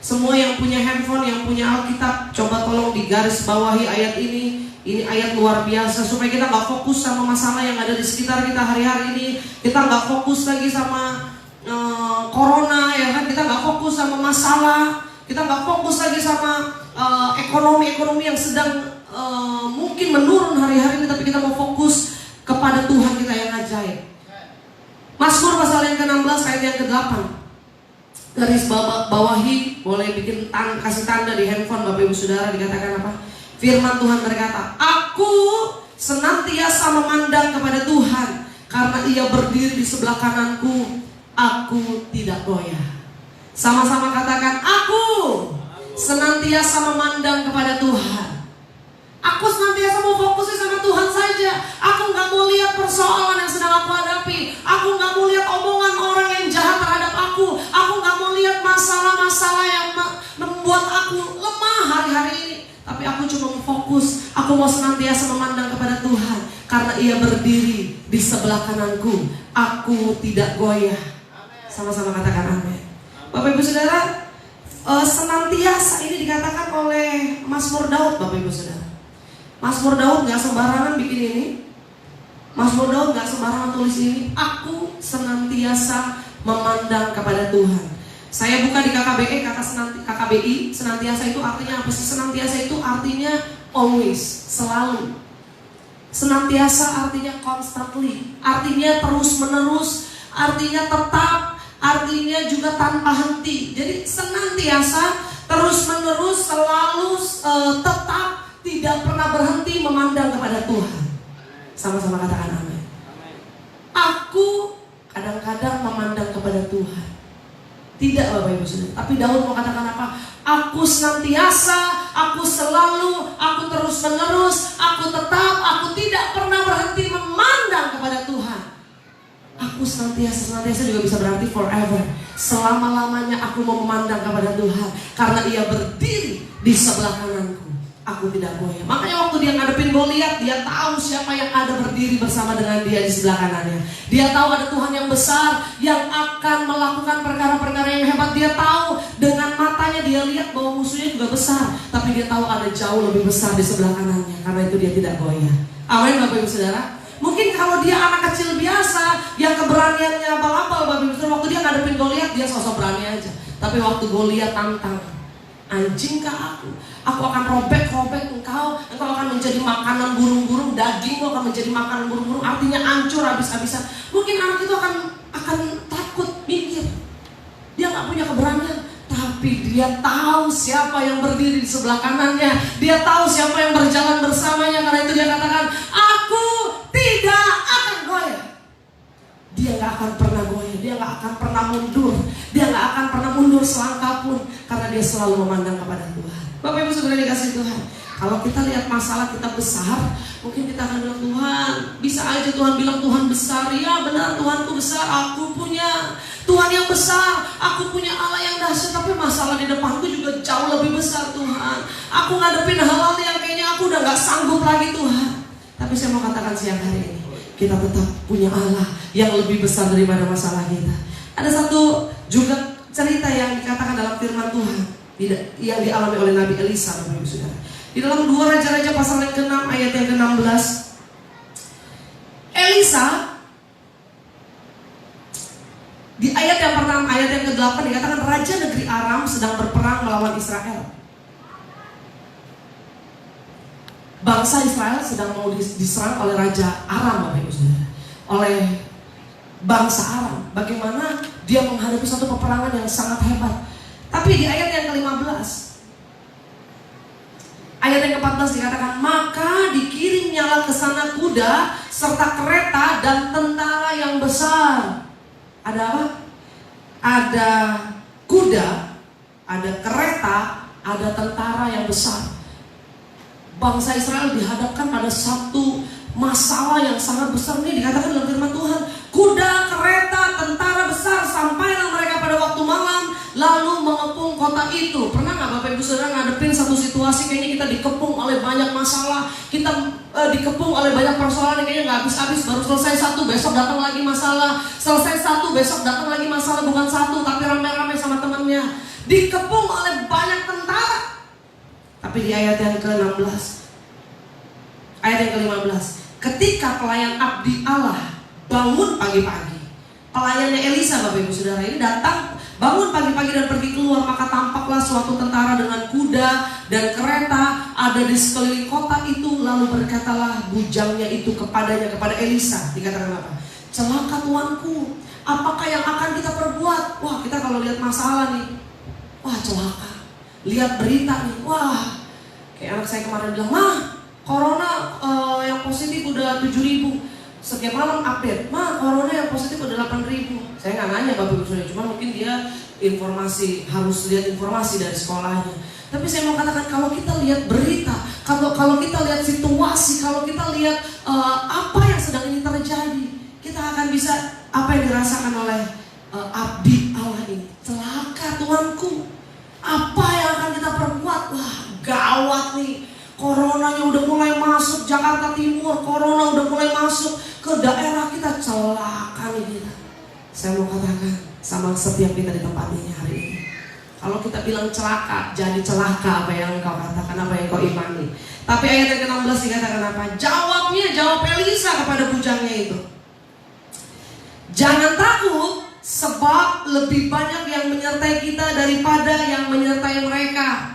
Semua yang punya handphone, yang punya Alkitab, coba tolong digaris bawahi ayat ini. Ini ayat luar biasa supaya kita nggak fokus sama masalah yang ada di sekitar kita hari-hari ini. Kita nggak fokus lagi sama corona, ya kan? Kita nggak fokus sama masalah. Kita nggak fokus lagi sama ekonomi yang sedang mungkin menurun hari-hari ini, tapi kita mau fokus kepada Tuhan kita yang ajaib. Mazmur pasal yang ke-16 ayat yang ke-8. Garis bawahi, boleh bikin kasih tanda di handphone Bapak Ibu Saudara, dikatakan apa? Firman Tuhan berkata, "Aku senantiasa memandang kepada Tuhan, karena Ia berdiri di sebelah kananku, aku tidak goyah." Sama-sama katakan, "Aku senantiasa memandang kepada Tuhan." Aku senantiasa mau fokusnya sama Tuhan saja. Aku gak mau lihat persoalan yang sedang aku hadapi. Aku gak mau lihat omongan orang yang jahat terhadap aku. Aku gak mau lihat masalah-masalah yang membuat aku lemah hari-hari ini. Tapi aku cuma mau fokus. Aku mau senantiasa memandang kepada Tuhan, karena Ia berdiri di sebelah kananku, aku tidak goyah. Sama-sama katakan amin. Bapak Ibu Saudara, senantiasa ini dikatakan oleh Mazmur Daud Bapak Ibu Saudara. Mazmur Daud gak sembarangan bikin ini. Mazmur Daud gak sembarangan tulis ini. Aku senantiasa memandang kepada Tuhan. Saya buka di KKBI, KKBI, senantiasa itu artinya apa sih? Senantiasa itu artinya always, selalu. Senantiasa artinya constantly, artinya terus menerus, artinya tetap, artinya juga tanpa henti. Jadi senantiasa, terus menerus, selalu, tetap, tidak pernah berhenti memandang kepada Tuhan. Sama-sama katakan amin. Aku kadang-kadang memandang kepada Tuhan. Tidak Bapak Ibu Saudara. Tapi Daud mau katakan apa? Aku senantiasa, aku selalu, aku terus menerus, aku tetap, aku tidak pernah berhenti memandang kepada Tuhan. Aku senantiasa juga bisa berarti forever. Selama-lamanya aku mau memandang kepada Tuhan, karena Ia berdiri di sebelah kananku, aku tidak goyah. Makanya waktu dia ngadepin Goliat, dia tahu siapa yang ada berdiri bersama dengan dia di sebelah kanannya. Dia tahu ada Tuhan yang besar yang akan melakukan perkara-perkara yang hebat. Dia tahu dengan matanya dia lihat bahwa musuhnya juga besar, tapi dia tahu ada jauh lebih besar di sebelah kanannya. Karena itu dia tidak goyah. Amin Bapak Ibu Saudara. Mungkin kalau dia anak kecil biasa yang keberaniannya abal-abal, Bapak Ibu Saudara, waktu dia ngadepin Goliat dia sosok berani aja. Tapi waktu Goliat tantang, anjingkah aku akan robek-robek engkau akan menjadi makanan burung-burung, dagingmu akan menjadi makanan burung-burung, artinya hancur habis-habisan. Mungkin anak itu akan takut, mikir, dia gak punya keberanian. Tapi dia tahu siapa yang berdiri di sebelah kanannya. Dia tahu siapa yang berjalan bersamanya. Karena itu dia katakan, aku tidak akan goyah. Dia gak akan pernah goyah. Dia gak akan pernah mundur. Dia gak akan pernah mundur selangkah pun. Karena dia selalu memandang kepada Tuhan. Bapak Ibu Saudara dikasih Tuhan, kalau kita lihat masalah kita besar, mungkin kita akan bilang, Tuhan, bisa aja Tuhan bilang Tuhan besar. Ya benar, Tuhanku besar, aku punya Tuhan yang besar, aku punya Allah yang dahsyat. Tapi masalah di depanku juga jauh lebih besar Tuhan. Aku ngadepin hal-hal yang kayaknya aku udah gak sanggup lagi Tuhan. Tapi saya mau katakan siang hari ini, kita tetap punya Allah yang lebih besar daripada masalah kita. Ada satu juga cerita yang dikatakan dalam firman Tuhan yang dialami oleh Nabi Elisa, Bapak Ibu Saudara. Di dalam 2 Raja-Raja pasal yang ke-6 ayat yang ke-16, Elisa di ayat yang pertama, ayat yang ke-8 dikatakan Raja negeri Aram sedang berperang melawan Israel. Bangsa Israel sedang mau diserang oleh Raja Aram, Bapak Ibu Saudara, oleh bangsa Aram. Bagaimana dia menghadapi satu peperangan yang sangat hebat. Tapi di ayat yang ke-15, ayat yang ke-14 dikatakan, maka dikirimnyalah ke sana kuda serta kereta dan tentara yang besar. Ada apa? Ada kuda, ada kereta, ada tentara yang besar. Bangsa Israel dihadapkan pada satu masalah yang sangat besar. Ini dikatakan dalam firman Tuhan, kuda, kereta, tentara besar, sampailah mereka pada waktu malam lalu mengepung kota itu. Pernah gak Bapak Ibu Saudara ngadepin satu situasi kayaknya kita dikepung oleh banyak masalah, kita dikepung oleh banyak persoalan yang kayaknya gak habis-habis. Baru selesai satu, besok datang lagi masalah. Selesai satu, besok datang lagi masalah. Bukan satu, tapi rame-rame sama temannya. Dikepung oleh banyak tentara. Tapi di ayat yang ke-16, ayat yang ke-15, ketika pelayan abdi Allah bangun pagi-pagi, pelayannya Elisa, Bapak Ibu Saudara ini datang, bangun pagi-pagi dan pergi keluar, maka tampaklah suatu tentara dengan kuda dan kereta ada di sekeliling kota itu. Lalu berkatalah bujangnya itu kepadanya, kepada Elisa, dikatakan apa? Celaka tuanku, apakah yang akan kita perbuat? Wah, kita kalau lihat masalah nih, wah celaka. Lihat berita nih, wah, kayak anak saya kemarin bilang, mah, corona yang positif udah 7.000. Setiap malam update, mah corona yang positif udah 8.000. Saya nggak nanya Bapak Ibu Saudara, cuma mungkin dia informasi, harus lihat informasi dari sekolahnya. Tapi saya mau katakan, kalau kita lihat berita, kalau kita lihat situasi, kalau kita lihat apa yang sedang ini terjadi, kita akan bisa apa yang dirasakan oleh abdi Allah ini. Celaka tuanku, apa yang akan kita perbuat? Wah, gawat nih. Coronanya udah mulai masuk Jakarta Timur, corona udah mulai masuk ke daerah kita, celaka nih kita. Saya mau katakan sama setiap kita di tempat ini hari ini, kalau kita bilang celaka, jadi celaka apa yang engkau katakan, apa yang kau imani. Tapi ayat yang ke-16 dikatakan apa? Jawab Elisa kepada bujangnya itu, jangan takut, sebab lebih banyak yang menyertai kita daripada yang menyertai mereka.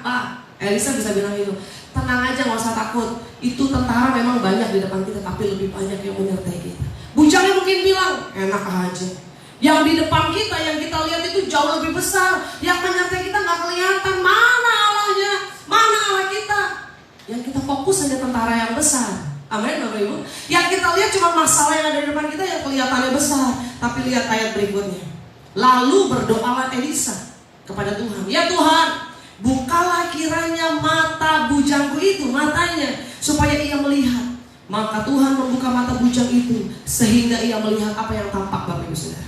Elisa bisa bilang itu, tenang aja, gak usah takut. Itu tentara memang banyak di depan kita, tapi lebih banyak yang menyertai kita. Bujangnya mungkin bilang, enak aja. Yang di depan kita, yang kita lihat itu jauh lebih besar. Yang menyertai kita gak kelihatan. Mana Allahnya? Mana Allah kita? Yang kita fokus hanya tentara yang besar. Amin Bapak Ibu. Yang kita lihat cuma masalah yang ada di depan kita yang kelihatannya besar. Tapi lihat ayat berikutnya. Lalu berdoalah Elisa kepada Tuhan, ya Tuhan, bukalah kiranya mata bujangku itu, matanya, supaya ia melihat. Maka Tuhan membuka mata bujang itu, sehingga ia melihat apa yang tampak, Bapak Ibu Saudara.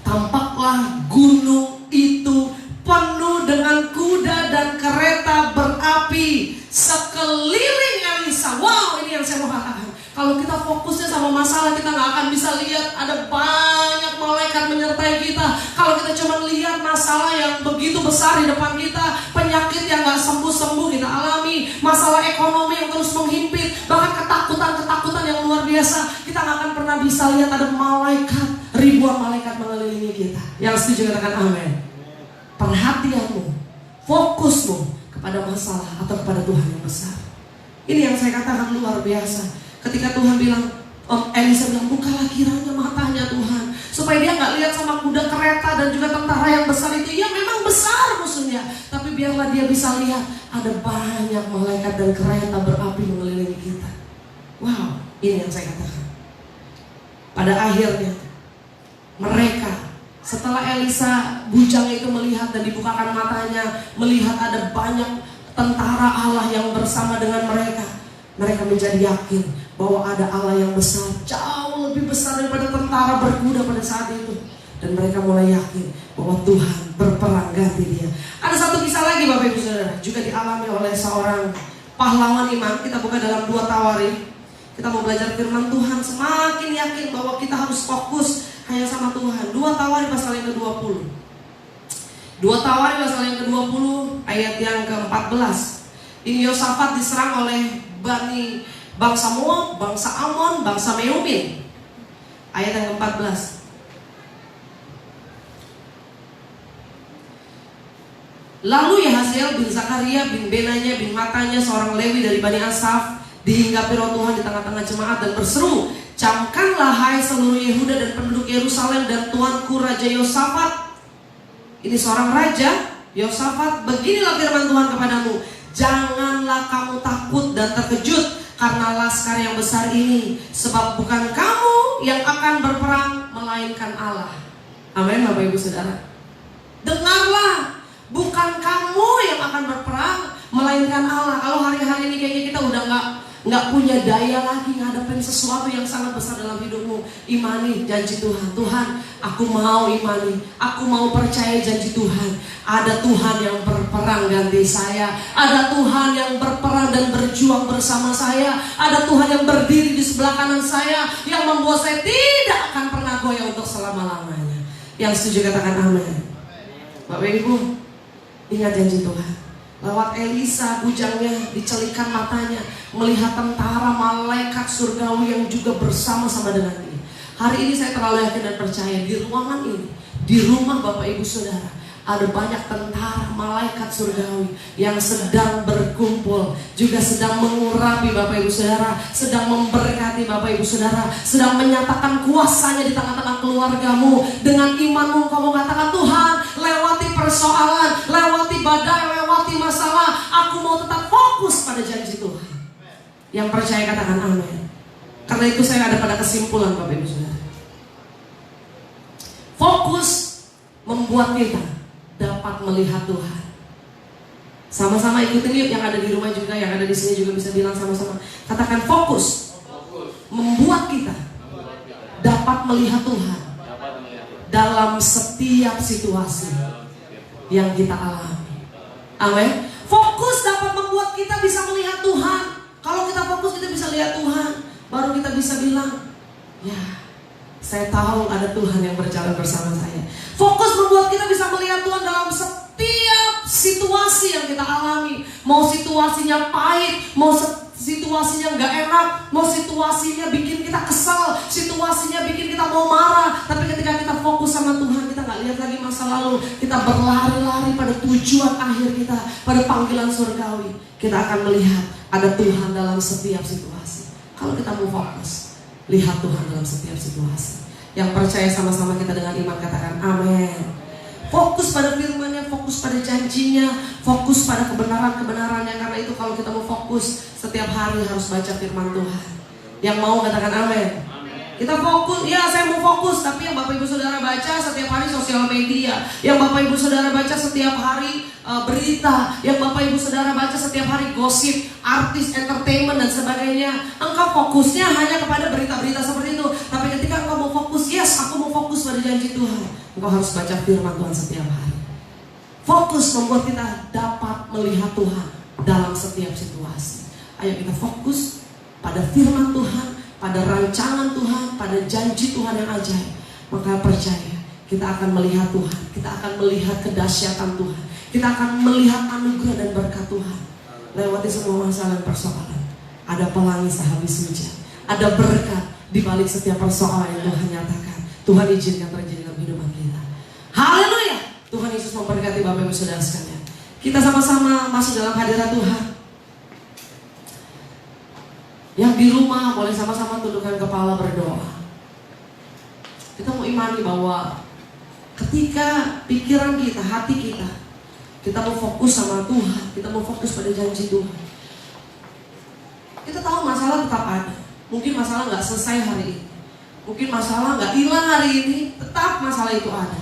Tampaklah gunung itu penuh dengan kuda dan kereta berapi sekeliling Elisa. Wow, ini yang saya mau katakan. Kalau kita fokusnya sama masalah, kita gak akan bisa lihat ada banyak malaikat menyertai kita. Kalau kita cuma lihat masalah yang begitu besar di depan kita, penyakit yang gak sembuh-sembuh kita alami, masalah ekonomi yang terus menghimpit, bahkan ketakutan ketakutan yang luar biasa. Kita nggak akan pernah bisa lihat ada malaikat, ribuan malaikat mengelilingi kita. Yang setuju katakan amin. Perhatianmu, fokusmu kepada masalah atau kepada Tuhan yang besar. Ini yang saya katakan luar biasa. Ketika Tuhan bilang, Elisa bilang, bukalah kiranya matanya Tuhan, supaya dia nggak lihat sama kuda kereta dan juga tentara yang besar itu. Ya memang besar musuhnya, tapi biarlah dia bisa lihat ada banyak malaikat dan kereta berapi mengelilingi kita. Wow, ini yang saya katakan. Pada akhirnya mereka, setelah Elisa bujang itu melihat dan dibukakan matanya, melihat ada banyak tentara Allah yang bersama dengan mereka, mereka menjadi yakin bahwa ada Allah yang besar, jauh lebih besar daripada tentara berkuda pada saat itu. Dan mereka mulai yakin bahwa Tuhan berperang ganti dia. Ada satu kisah lagi Bapak Ibu Saudara, juga dialami oleh seorang pahlawan iman. Kita buka dalam 2 Tawarik. Kita mau belajar firman Tuhan, semakin yakin bahwa kita harus fokus hanya sama Tuhan. 2 Tawarik pasal yang ke-20. 2 Tawarik pasal yang ke-20 ayat yang ke-14. Ini Yosafat diserang oleh bangsa Moab, bangsa Amon, bangsa Meomin. Ayat yang ke-14. Lalu Yahaziel bin Zakaria bin Benaya bin Matanya, seorang Lewi dari Bani Asaf, dihinggapi roh Tuhan di tengah-tengah jemaat dan berseru, camkanlah hai seluruh Yehuda dan penduduk Yerusalem dan tuanku Raja Yosafat. Ini seorang raja, Yosafat, beginilah firman Tuhan kepadamu, janganlah kamu takut dan terkejut karena laskar yang besar ini, sebab bukan kamu yang akan berperang, melainkan Allah. Amin Bapak Ibu Saudara. Dengarlah, bukan kamu yang akan berperang, melainkan Allah. Kalau hari-hari ini kayaknya kita udah nggak punya daya lagi ngadepin sesuatu yang sangat besar dalam hidupmu, imani janji Tuhan. Tuhan, aku mau imani, aku mau percaya janji Tuhan. Ada Tuhan yang berperang ganti saya, ada Tuhan yang berperang dan berjuang bersama saya, ada Tuhan yang berdiri di sebelah kanan saya, yang membuat saya tidak akan pernah goyah untuk selama-lamanya. Yang setuju katakan amin. Bapak Ibu, ingat janji Tuhan. Lewat Elisa, bujangnya dicelikan matanya, melihat tentara malaikat surgawi yang juga bersama-sama dengan dia. Hari ini saya terlalu yakin dan percaya, di ruangan ini, di rumah Bapak Ibu Saudara, ada banyak tentara malaikat surgawi yang sedang berkumpul, juga sedang mengurapi Bapak Ibu Saudara, sedang memberkati Bapak Ibu Saudara, sedang menyatakan kuasanya di tengah-tengah keluargamu. Dengan imanmu kamu katakan, Tuhan, lewati persoalan, lewati badai, lewati masalah, aku mau tetap fokus pada janji Tuhan. Yang percaya katakan amin. Karena itu saya ada pada kesimpulan Bapak Ibu Saudara, fokus membuat kita dapat melihat Tuhan. Sama-sama ikutin yuk, yang ada di rumah juga, yang ada di sini juga bisa bilang sama-sama. Katakan fokus membuat kita dapat melihat Tuhan dalam setiap situasi yang kita alami. Amin. Fokus dapat membuat kita bisa melihat Tuhan. Kalau kita fokus, kita bisa lihat Tuhan, baru kita bisa bilang, ya, saya tahu ada Tuhan yang berjalan bersama saya. Fokus membuat kita bisa melihat Tuhan dalam setiap situasi yang kita alami. Mau situasinya pahit, mau situasinya gak enak, mau situasinya bikin kita kesal, situasinya bikin kita mau marah. Tapi ketika kita fokus sama Tuhan, kita gak lihat lagi masa lalu, kita berlari-lari pada tujuan akhir kita, pada panggilan surgawi. Kita akan melihat ada Tuhan dalam setiap situasi. Kalau kita mau fokus, lihat Tuhan dalam setiap situasi. Yang percaya sama-sama kita dengan iman katakan amin. Fokus pada firman-Nya, fokus pada janjinya, fokus pada kebenaran-kebenarannya. Karena itu kalau kita mau fokus, setiap hari harus baca firman Tuhan. Yang mau katakan amin. Kita fokus, ya saya mau fokus, tapi yang Bapak Ibu Saudara baca setiap hari sosial media, yang Bapak Ibu Saudara baca setiap hari berita, yang Bapak Ibu Saudara baca setiap hari gosip, artis, entertainment dan sebagainya. Engkau fokusnya hanya kepada berita-berita seperti itu. Tapi ketika engkau mau fokus, yes, aku mau fokus pada janji Tuhan, engkau harus baca firman Tuhan setiap hari. Fokus membuat kita dapat melihat Tuhan dalam setiap situasi. Ayo kita fokus pada firman Tuhan, pada rancangan Tuhan, pada janji Tuhan yang ajaib. Maka percaya, kita akan melihat Tuhan, kita akan melihat kedahsyatan Tuhan, kita akan melihat anugerah dan berkat Tuhan lewati semua masalah dan persoalan. Ada pelangi sehabis hujan, Ada berkat di balik setiap persoalan yang Tuhan nyatakan. Tuhan izinkan terjadi dalam kehidupan kita. Haleluya. Tuhan Yesus memberkati Bapak Ibu Saudara sekalian. Kita sama-sama masuk dalam hadirat Tuhan. Yang di rumah boleh sama-sama tundukkan kepala berdoa. Kita mau imani bahwa ketika pikiran kita, hati kita mau fokus sama Tuhan, kita mau fokus pada janji Tuhan. Kita tahu masalah tetap ada. Mungkin masalah gak selesai hari ini, mungkin masalah gak hilang hari ini, tetap masalah itu ada.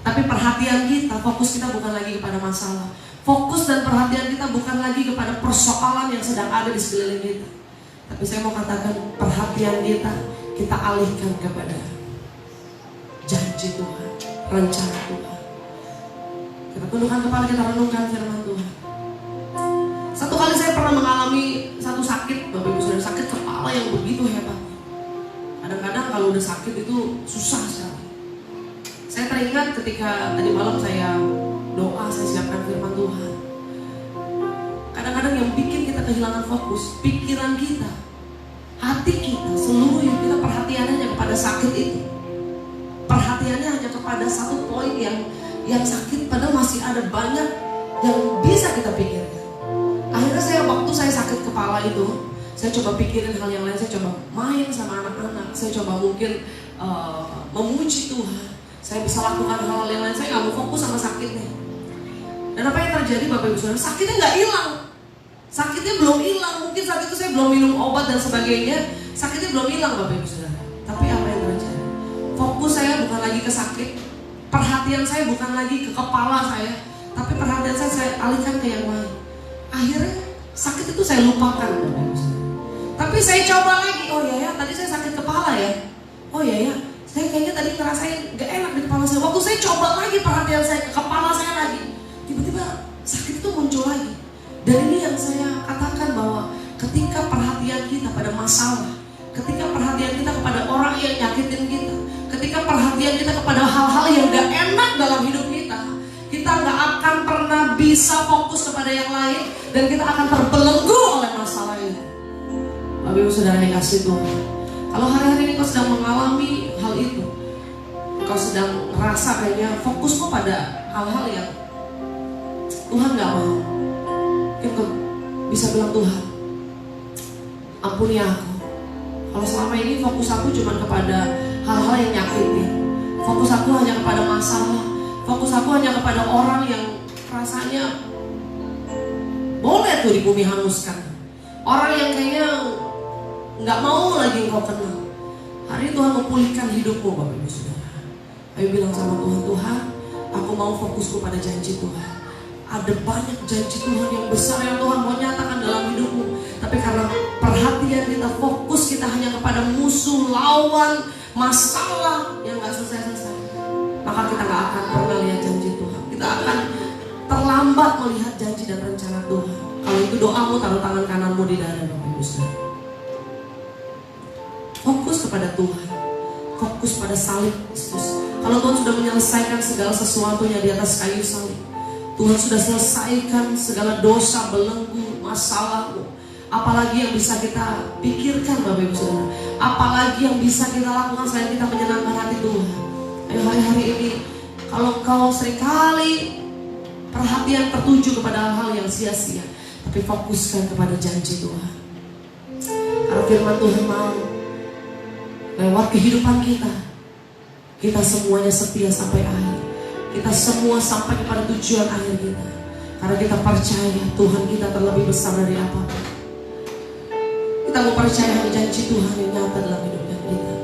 Tapi perhatian kita, fokus kita bukan lagi kepada masalah. Fokus dan perhatian kita bukan lagi kepada persoalan yang sedang ada di sekeliling kita. Tapi saya mau katakan perhatian kita alihkan kepada janji Tuhan, rencana Tuhan. Kita tundukkan kepala, kita renungkan firman Tuhan. Satu kali saya pernah mengalami satu sakit, Bapak Ibu Saudara, sakit kepala yang begitu hebat. Kadang-kadang kalau udah sakit itu susah sekali. Saya teringat ketika tadi malam saya doa, saya siapkan firman Tuhan. Kadang-kadang yang bikin kita kehilangan fokus, pikiran kita, hati kita, seluruh yang kita perhatiannya kepada sakit itu. Perhatiannya hanya kepada satu poin yang sakit, padahal masih ada banyak yang bisa kita pikirkan. Akhirnya waktu saya sakit kepala itu, saya coba pikirin hal yang lain, saya coba main sama anak-anak, saya coba mungkin memuji Tuhan, saya bisa lakukan hal yang lain, saya nggak mau fokus sama sakitnya. Dan apa yang terjadi Bapak Ibu Saudara, sakitnya nggak hilang, sakitnya belum hilang, mungkin saat itu saya belum minum obat dan sebagainya, sakitnya belum hilang Bapak Ibu Saudara. Tapi apa yang terjadi? Fokus saya bukan lagi ke sakit, perhatian saya bukan lagi ke kepala saya, tapi perhatian saya alihkan ke yang lain. Akhirnya sakit itu saya lupakan. Tapi saya coba lagi, oh ya tadi saya sakit kepala ya. Oh ya saya kayaknya tadi ngerasain gak enak di kepala saya. Waktu saya coba lagi perhatian saya ke kepala saya lagi, tiba-tiba sakit itu muncul lagi. Dan ini yang saya katakan bahwa ketika perhatian kita pada masalah, ketika perhatian kita kepada orang yang nyakitin kita, ketika perhatian kita kepada hal-hal yang gak enak dalam hidup kita gak akan pernah bisa fokus kepada yang lain, dan kita akan terbelenggu oleh masalah itu. Bapak Ibu Saudara yang kasih Tuhan, kalau hari-hari ini kau sedang mengalami hal itu, kau sedang merasa kayaknya fokus kau pada hal-hal yang Tuhan gak mau, mungkin kau bisa bilang, Tuhan ampuni aku. Kalau selama ini fokus aku cuma kepada hal-hal yang nyakitin, fokus aku hanya kepada masalah, fokus aku hanya kepada orang yang rasanya boleh tuh di bumi hanguskan, orang yang kayaknya nggak mau lagi engkau kenal. Hari ini Tuhan memulihkan hidupmu Bapak Ibu Saudara. Ayo bilang sama Tuhan, Tuhan aku mau fokusku pada janji Tuhan. Ada banyak janji Tuhan yang besar yang Tuhan mau nyatakan dalam hidupmu, tapi karena perhatian kita, fokus kita hanya kepada musuh, lawan, masalah yang gak selesai-selesai, maka kita gak akan pernah lihat janji Tuhan. Kita akan terlambat melihat janji dan rencana Tuhan. Kalau itu doamu, taruh tangan kananmu di dada Bapak Ibu Saudara. Fokus kepada Tuhan, fokus pada salib Kristus. Kalau Tuhan sudah menyelesaikan segala sesuatunya di atas kayu salib, Tuhan sudah selesaikan segala dosa, belenggu, masalahmu. Apalagi yang bisa kita pikirkan Bapak Ibu Saudara? Apalagi yang bisa kita lakukan selain kita menyenangkan hati Tuhan? Ayo hari-hari ini, kalau kau seringkali perhatian tertuju kepada hal-hal yang sia-sia, tapi fokuskan kepada janji Tuhan. Karena firman Tuhan mau lewat kehidupan kita semuanya setia sampai akhir. Kita semua sampai kepada tujuan akhir kita. Karena kita percaya Tuhan kita terlebih besar dari apapun. Kita mau percaya janji Tuhan yang nyata dalam hidupnya kita.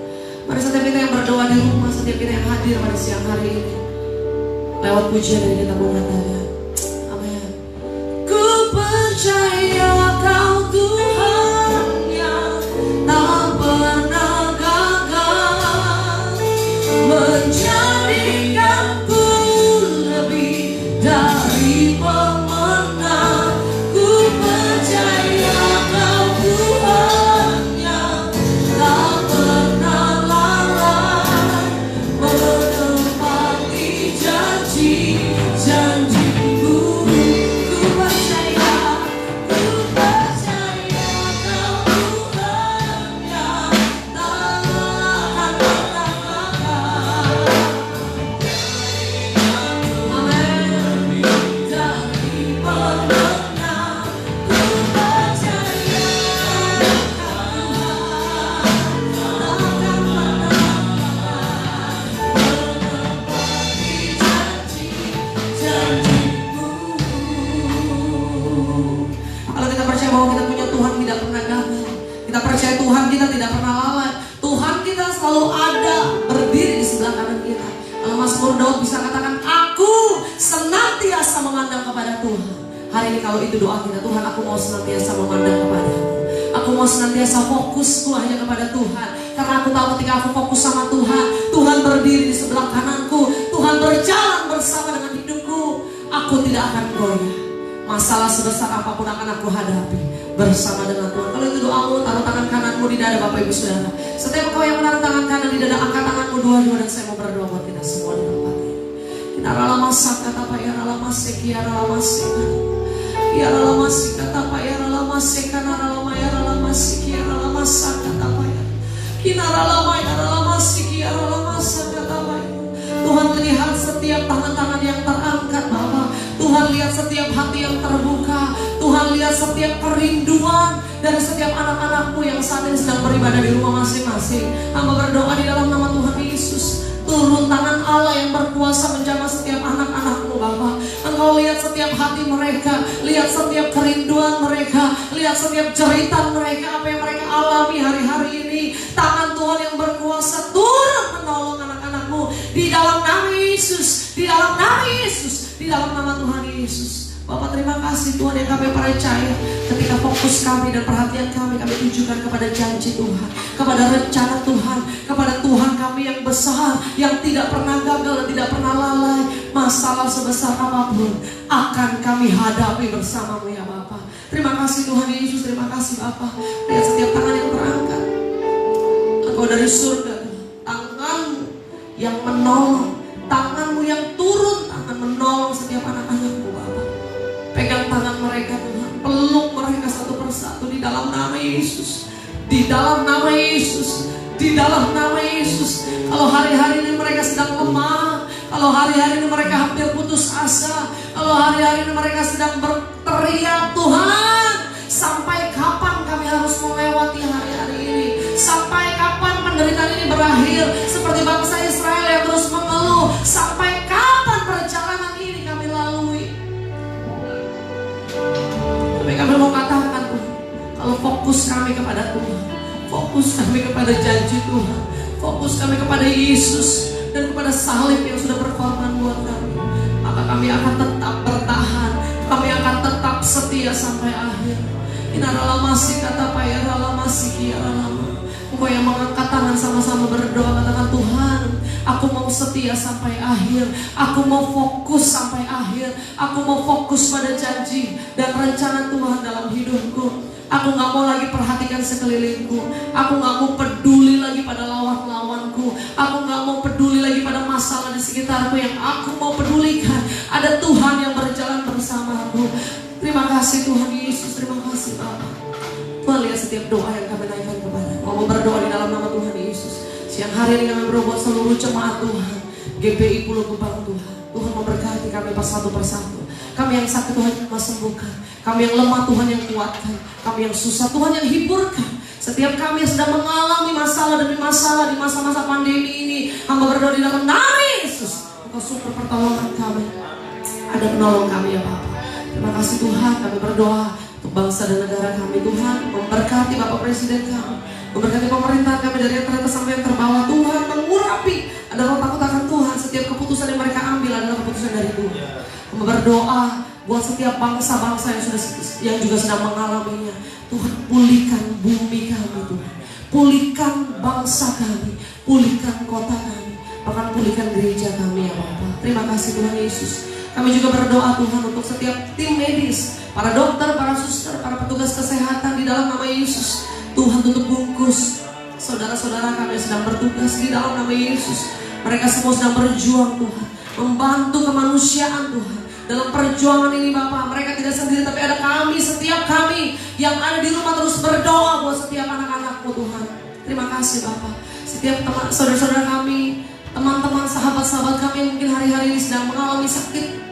Mari setiap kita yang berdoa di rumah, setiap kita yang hadir pada siang hari ini, lewat pujian yang kita mau nyatakan, amin. Ku percaya Kau Tuhan yang tak pernah gagal, menjadikanku lebih dari pemenang. Ku percaya Kau Tuhan yang tak pernah lalai, menepati janji-janji-Mu. Ku percaya, ku Pemazmur Daud bisa katakan, aku senantiasa memandang kepada Tuhan. Hari ini kalau itu doa kita, Tuhan aku mau senantiasa memandang kepada-Mu. Aku mau senantiasa fokusku hanya kepada Tuhan. Karena aku tahu ketika aku fokus sama Tuhan, Tuhan berdiri di sebelah kananku, Tuhan berjalan bersama dengan hidupku. Aku tidak akan goyah. Masalah sebesar apapun akan aku hadapi bersama dengan Tuhan. Kalau itu doamu, taruh tangan kananmu di dada Bapak Ibu Saudara. Setiap kau yang menaruh tangan kanan di dada, angkat tanganmu dua-dua dan saya mau berdoa buat kita semua di tempat ini. Inara lama kata Pak ya lama sekian lama sekian. Ya lama kata Pak ya lama sekian lama ya lama sekian lama kata Pak ya. Kinara lama ya lama sekian lama kata Pak ya. Tuhan lihat setiap tangan-tangan yang terangkat Bapak. Tuhan lihat setiap hati yang terbuka. Tuhan lihat setiap kerinduan dari setiap anak-anakmu yang saat ini sedang beribadah di rumah masing-masing. Hamba berdoa di dalam nama Tuhan Yesus. Turun tangan Allah yang berkuasa menjamah setiap anak-anakmu Bapak. Engkau lihat setiap hati mereka, lihat setiap kerinduan mereka, lihat setiap cerita mereka, apa yang mereka alami hari-hari ini. Tangan Tuhan yang berkuasa turun menolong anak-anakmu di dalam nama Yesus, di dalam nama Yesus, di dalam nama Tuhan Yesus. Bapak terima kasih Tuhan yang kami percaya ketika fokus kami dan perhatian kami tujukan kepada janji Tuhan, kepada rencana Tuhan, kepada Tuhan kami yang besar, yang tidak pernah gagal dan tidak pernah lalai. Masalah sebesar apapun akan kami hadapi bersamamu ya Bapak. Terima kasih Tuhan Yesus, terima kasih Bapak. Lihat setiap tangan yang terangkat, Engkau dari surga, tanganmu yang menolong, tanganmu yang turun tangan menolong setiap anak-anakmu Bapak. Pegang tangan mereka Tuhan, peluk mereka satu persatu di dalam nama Yesus, di dalam nama Yesus, di dalam nama Yesus. Kalau hari-hari ini mereka sedang lemah, kalau hari-hari ini mereka hampir putus asa, kalau hari-hari ini mereka sedang berteriak, Tuhan, sampai kapan kami harus melewati hari-hari ini? Sampai kapan penderitaan ini berakhir? Seperti bangsa Israel yang terus mengeluh, sampai kapan perjalanan ini kami lalui? Tapi kami mau katakan Tuhan, kalau fokus kami kepada Tuhan, fokus kami kepada janji Tuhan, fokus kami kepada Yesus dan kepada salib yang sudah berkorban buat kami, maka kami akan tetap bertahan, kami akan tetap setia sampai akhir. Inara masih kata payara masih kiara lama. Engkau yang mengangkat tangan sama-sama berdoa, katakan Tuhan, aku mau setia sampai akhir, aku mau fokus sampai akhir, aku mau fokus pada janji dan rencana Tuhan dalam hidupku. Aku gak mau lagi perhatikan sekelilingku, aku gak mau peduli lagi pada lawan-lawanku, aku gak mau peduli lagi pada masalah di sekitarku. Yang aku mau pedulikan ada Tuhan yang berjalan bersamaku. Terima kasih Tuhan Yesus, terima kasih Bapak. Tuhan lihat setiap doa yang kami naikkan kepada, mau berdoa di dalam nama Tuhan Yesus. Siang hari ini kami berdoa buat seluruh jemaat Tuhan, GPI Pulau Gebang Tuhan. Tuhan memberkati kami persatu persatu. Kami yang sakit Tuhan yang sembuhkan, kami yang lemah Tuhan yang kuatkan, kami yang susah Tuhan yang hiburkan. Setiap kami yang sedang mengalami masalah demi masalah di masa-masa pandemi ini, hamba berdoa di dalam nama Yesus. Engkau sumber pertolongan kami, ada penolong kami ya Bapak. Terima kasih Tuhan, kami berdoa untuk bangsa dan negara kami Tuhan. Memberkati Bapak Presiden kami, memberkati pemerintahan kami dari yang teratas sampai yang terbawah. Tuhan mengurapi, ada roh takut akan Tuhan. Setiap keputusan yang mereka ambil adalah keputusan dari Tuhan. Kami berdoa buat setiap bangsa-bangsa yang juga sedang mengalaminya. Tuhan pulihkan bumi kami Tuhan, pulihkan bangsa kami, pulihkan kota kami, bahkan pulihkan gereja kami ya Bapak. Terima kasih Tuhan Yesus. Kami juga berdoa Tuhan untuk setiap tim medis, para dokter, para suster, para petugas kesehatan di dalam nama Yesus. Tuhan tutup bungkus saudara-saudara kami yang sedang bertugas di dalam nama Yesus. Mereka semua sedang berjuang Tuhan, membantu kemanusiaan Tuhan. Dalam perjuangan ini Bapak, mereka tidak sendiri, tapi ada kami, setiap kami yang ada di rumah terus berdoa buat setiap anak-anakmu Tuhan. Terima kasih Bapak. Setiap teman, saudara-saudara kami, teman-teman, sahabat-sahabat kami yang mungkin hari-hari ini sedang mengalami sakit,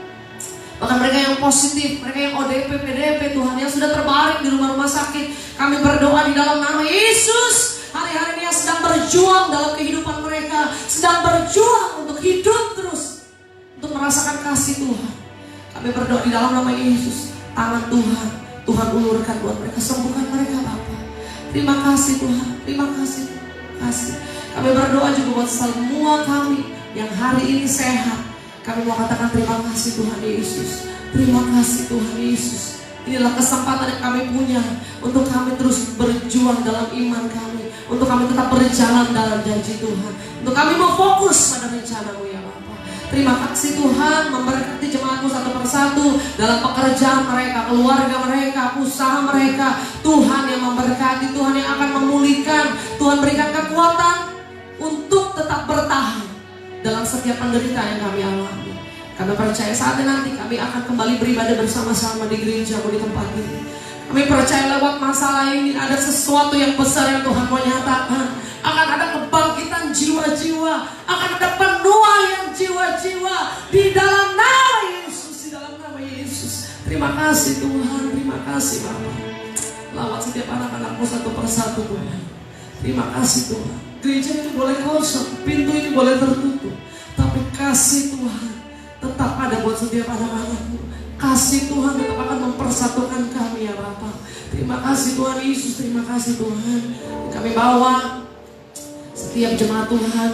bahkan mereka yang positif, mereka yang ODP, PDP Tuhan, yang sudah terbaring di rumah-rumah sakit, kami berdoa di dalam nama Yesus. Hari-hari ini yang sedang berjuang dalam kehidupan mereka, sedang berjuang untuk hidup terus, untuk merasakan kasih Tuhan, kami berdoa di dalam nama Yesus. Tangan Tuhan, Tuhan ulurkan buat mereka, sembuhkan mereka Bapa. Terima kasih Tuhan, terima kasih. Kami berdoa juga buat semua kami, yang hari ini sehat, kami mau katakan terima kasih Tuhan Yesus. Terima kasih Tuhan Yesus. Inilah kesempatan yang kami punya untuk kami terus berjuang dalam iman kami, untuk kami tetap berjalan dalam janji Tuhan, untuk kami mau fokus pada rencana-Mu ya Bapa. Terima kasih Tuhan, memberkati jemaat-Mu satu persatu dalam pekerjaan mereka, keluarga mereka, usaha mereka. Tuhan yang memberkati, Tuhan yang akan memulihkan. Tuhan berikan kekuatan untuk tetap bertahan dalam setiap penderitaan yang kami alami. Kami percaya saatnya nanti kami akan kembali beribadah bersama-sama di gereja-Mu di tempat ini. Kami percaya lewat masalah ini ada sesuatu yang besar yang Tuhan mau nyatakan. Akan ada kebangkitan jiwa-jiwa, akan ada penuaian jiwa-jiwa di dalam nama Yesus, di dalam nama Yesus. Terima kasih Tuhan, terima kasih Bapa. Lawat setiap anak-anak-Mu satu persatu Tuhan. Terima kasih Tuhan. Gereja itu boleh kosong, pintu ini boleh tertutup, tapi kasih Tuhan tetap ada buat setiap anak-anak-Mu. Kasih Tuhan tetap akan mempersatukan kami ya Bapa. Terima kasih Tuhan Yesus, terima kasih Tuhan. Kami bawa setiap jemaat Tuhan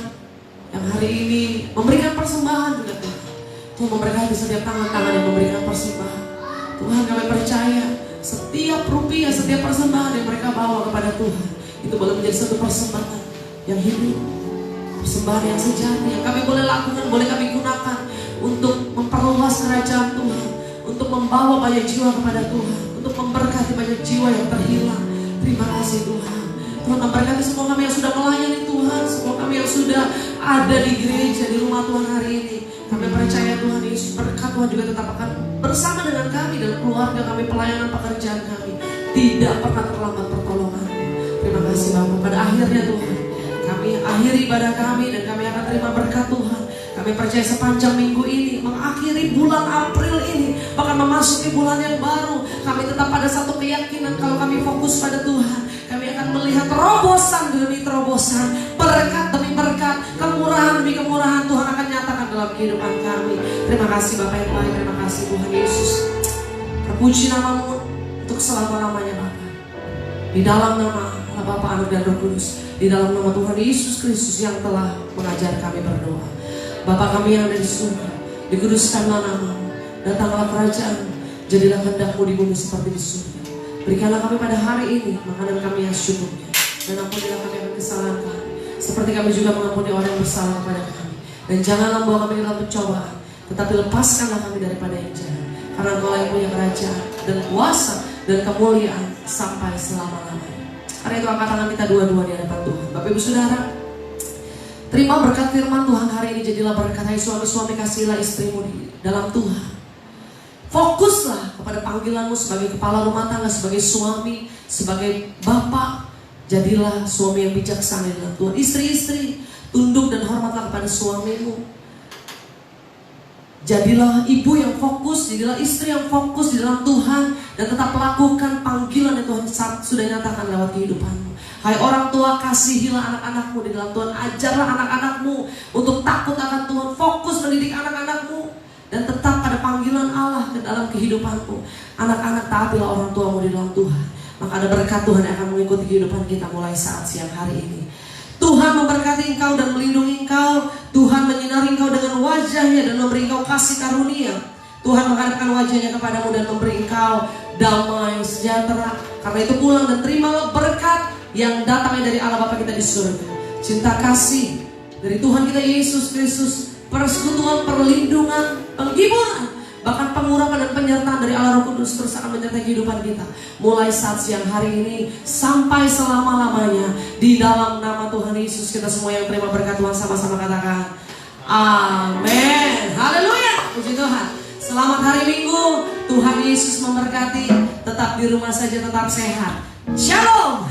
yang hari ini memberikan persembahan juga Tuhan. Tuhan memberkati setiap tangan-tangan yang memberikan persembahan. Tuhan kami percaya setiap rupiah, setiap persembahan yang mereka bawa kepada Tuhan, itu boleh menjadi satu persembahan yang hidup, persembahan yang sejati, yang kami boleh lakukan, boleh kami gunakan untuk memperluas kerajaan Tuhan, untuk membawa banyak jiwa kepada Tuhan, untuk memberkati banyak jiwa yang terhilang. Terima kasih Tuhan. Tuhan memberkati semua kami yang sudah melayani Tuhan, semua kami yang sudah ada di gereja, di rumah Tuhan hari ini. Kami percaya Tuhan Yesus, berkat Tuhan juga tetap akan bersama dengan kami dan keluarga kami, pelayanan pekerjaan kami. Tidak pernah terlambat pertolongan. Terima kasih Bapa. Pada akhirnya Tuhan, kami akhiri ibadah kami dan kami akan terima berkat Tuhan. Kami percaya sepanjang minggu ini, mengakhiri bulan April ini, bahkan memasuki bulan yang baru, kami tetap pada satu keyakinan kalau kami fokus pada Tuhan, kami akan melihat terobosan demi terobosan, berkat demi berkat, kemurahan demi kemurahan Tuhan akan nyatakan dalam kehidupan kami. Terima kasih Bapak yang baik, terima kasih Tuhan Yesus. Terpuji nama-Mu untuk selama-lamanya Bapa. Di dalam nama Allah Bapa, Anak dan Roh Kudus, di dalam nama Tuhan Yesus Kristus yang telah mengajar kami berdoa. Bapa kami yang ada di surga, dikuduskanlah nama-Mu, datanglah kerajaan, jadilah kehendak-Mu di bumi seperti di surga. Berikanlah kami pada hari ini makanan kami yang secukupnya, dan ampunilah kami akan kesalahan kami, seperti kami juga mengampuni orang yang bersalah kepada kami. Dan janganlah membawa kami dalam pencobaan, tetapi lepaskanlah kami daripada yang jahat. Karena Engkau yang punya kerajaan dan kuasa dan kemuliaan sampai selama-lamanya. Karena itu angkat tangan kita dua-dua di hadapan Tuhan. Bapak Ibu Saudara, terima berkat firman Tuhan hari ini. Jadilah berkat. Hai suami-suami, kasihilah istrimu di dalam Tuhan. Fokuslah kepada panggilanmu sebagai kepala rumah tangga, sebagai suami, sebagai bapak. Jadilah suami yang bijaksana di dalam Tuhan. Istri-istri, tunduk dan hormatlah kepada suamimu. Jadilah ibu yang fokus, jadilah istri yang fokus di dalam Tuhan, dan tetap lakukan panggilan yang Tuhan sudah nyatakan lewat kehidupanmu. Hai orang tua, kasihilah anak-anakmu di dalam Tuhan. Ajarlah anak-anakmu untuk takut akan Tuhan, fokus mendidik anak-anakmu, dan tetap pada panggilan Allah ke dalam kehidupanmu. Anak-anak, taatilah orang tuamu di dalam Tuhan. Maka ada berkat Tuhan yang akan mengikuti kehidupan kita mulai saat siang hari ini. Tuhan memberkati engkau dan melindungi engkau. Tuhan menyinari engkau dengan wajahnya dan memberi engkau kasih karunia. Tuhan menghadapkan wajahnya kepadamu dan memberi engkau damai sejahtera. Karena itu pulang dan terimalah berkat yang datangnya dari Allah Bapa kita di surga. Cinta kasih dari Tuhan kita Yesus Kristus, persekutuan, perlindungan, penghiburan, bahkan pengurapan dan penyertaan dari Allah Roh Kudus terus akan menyertai kehidupan kita mulai saat siang hari ini sampai selama-lamanya. Di dalam nama Tuhan Yesus, kita semua yang terima berkat Tuhan sama-sama katakan amin. Haleluya, puji Tuhan. Selamat hari Minggu. Tuhan Yesus memberkati. Tetap di rumah saja, tetap sehat. Shalom.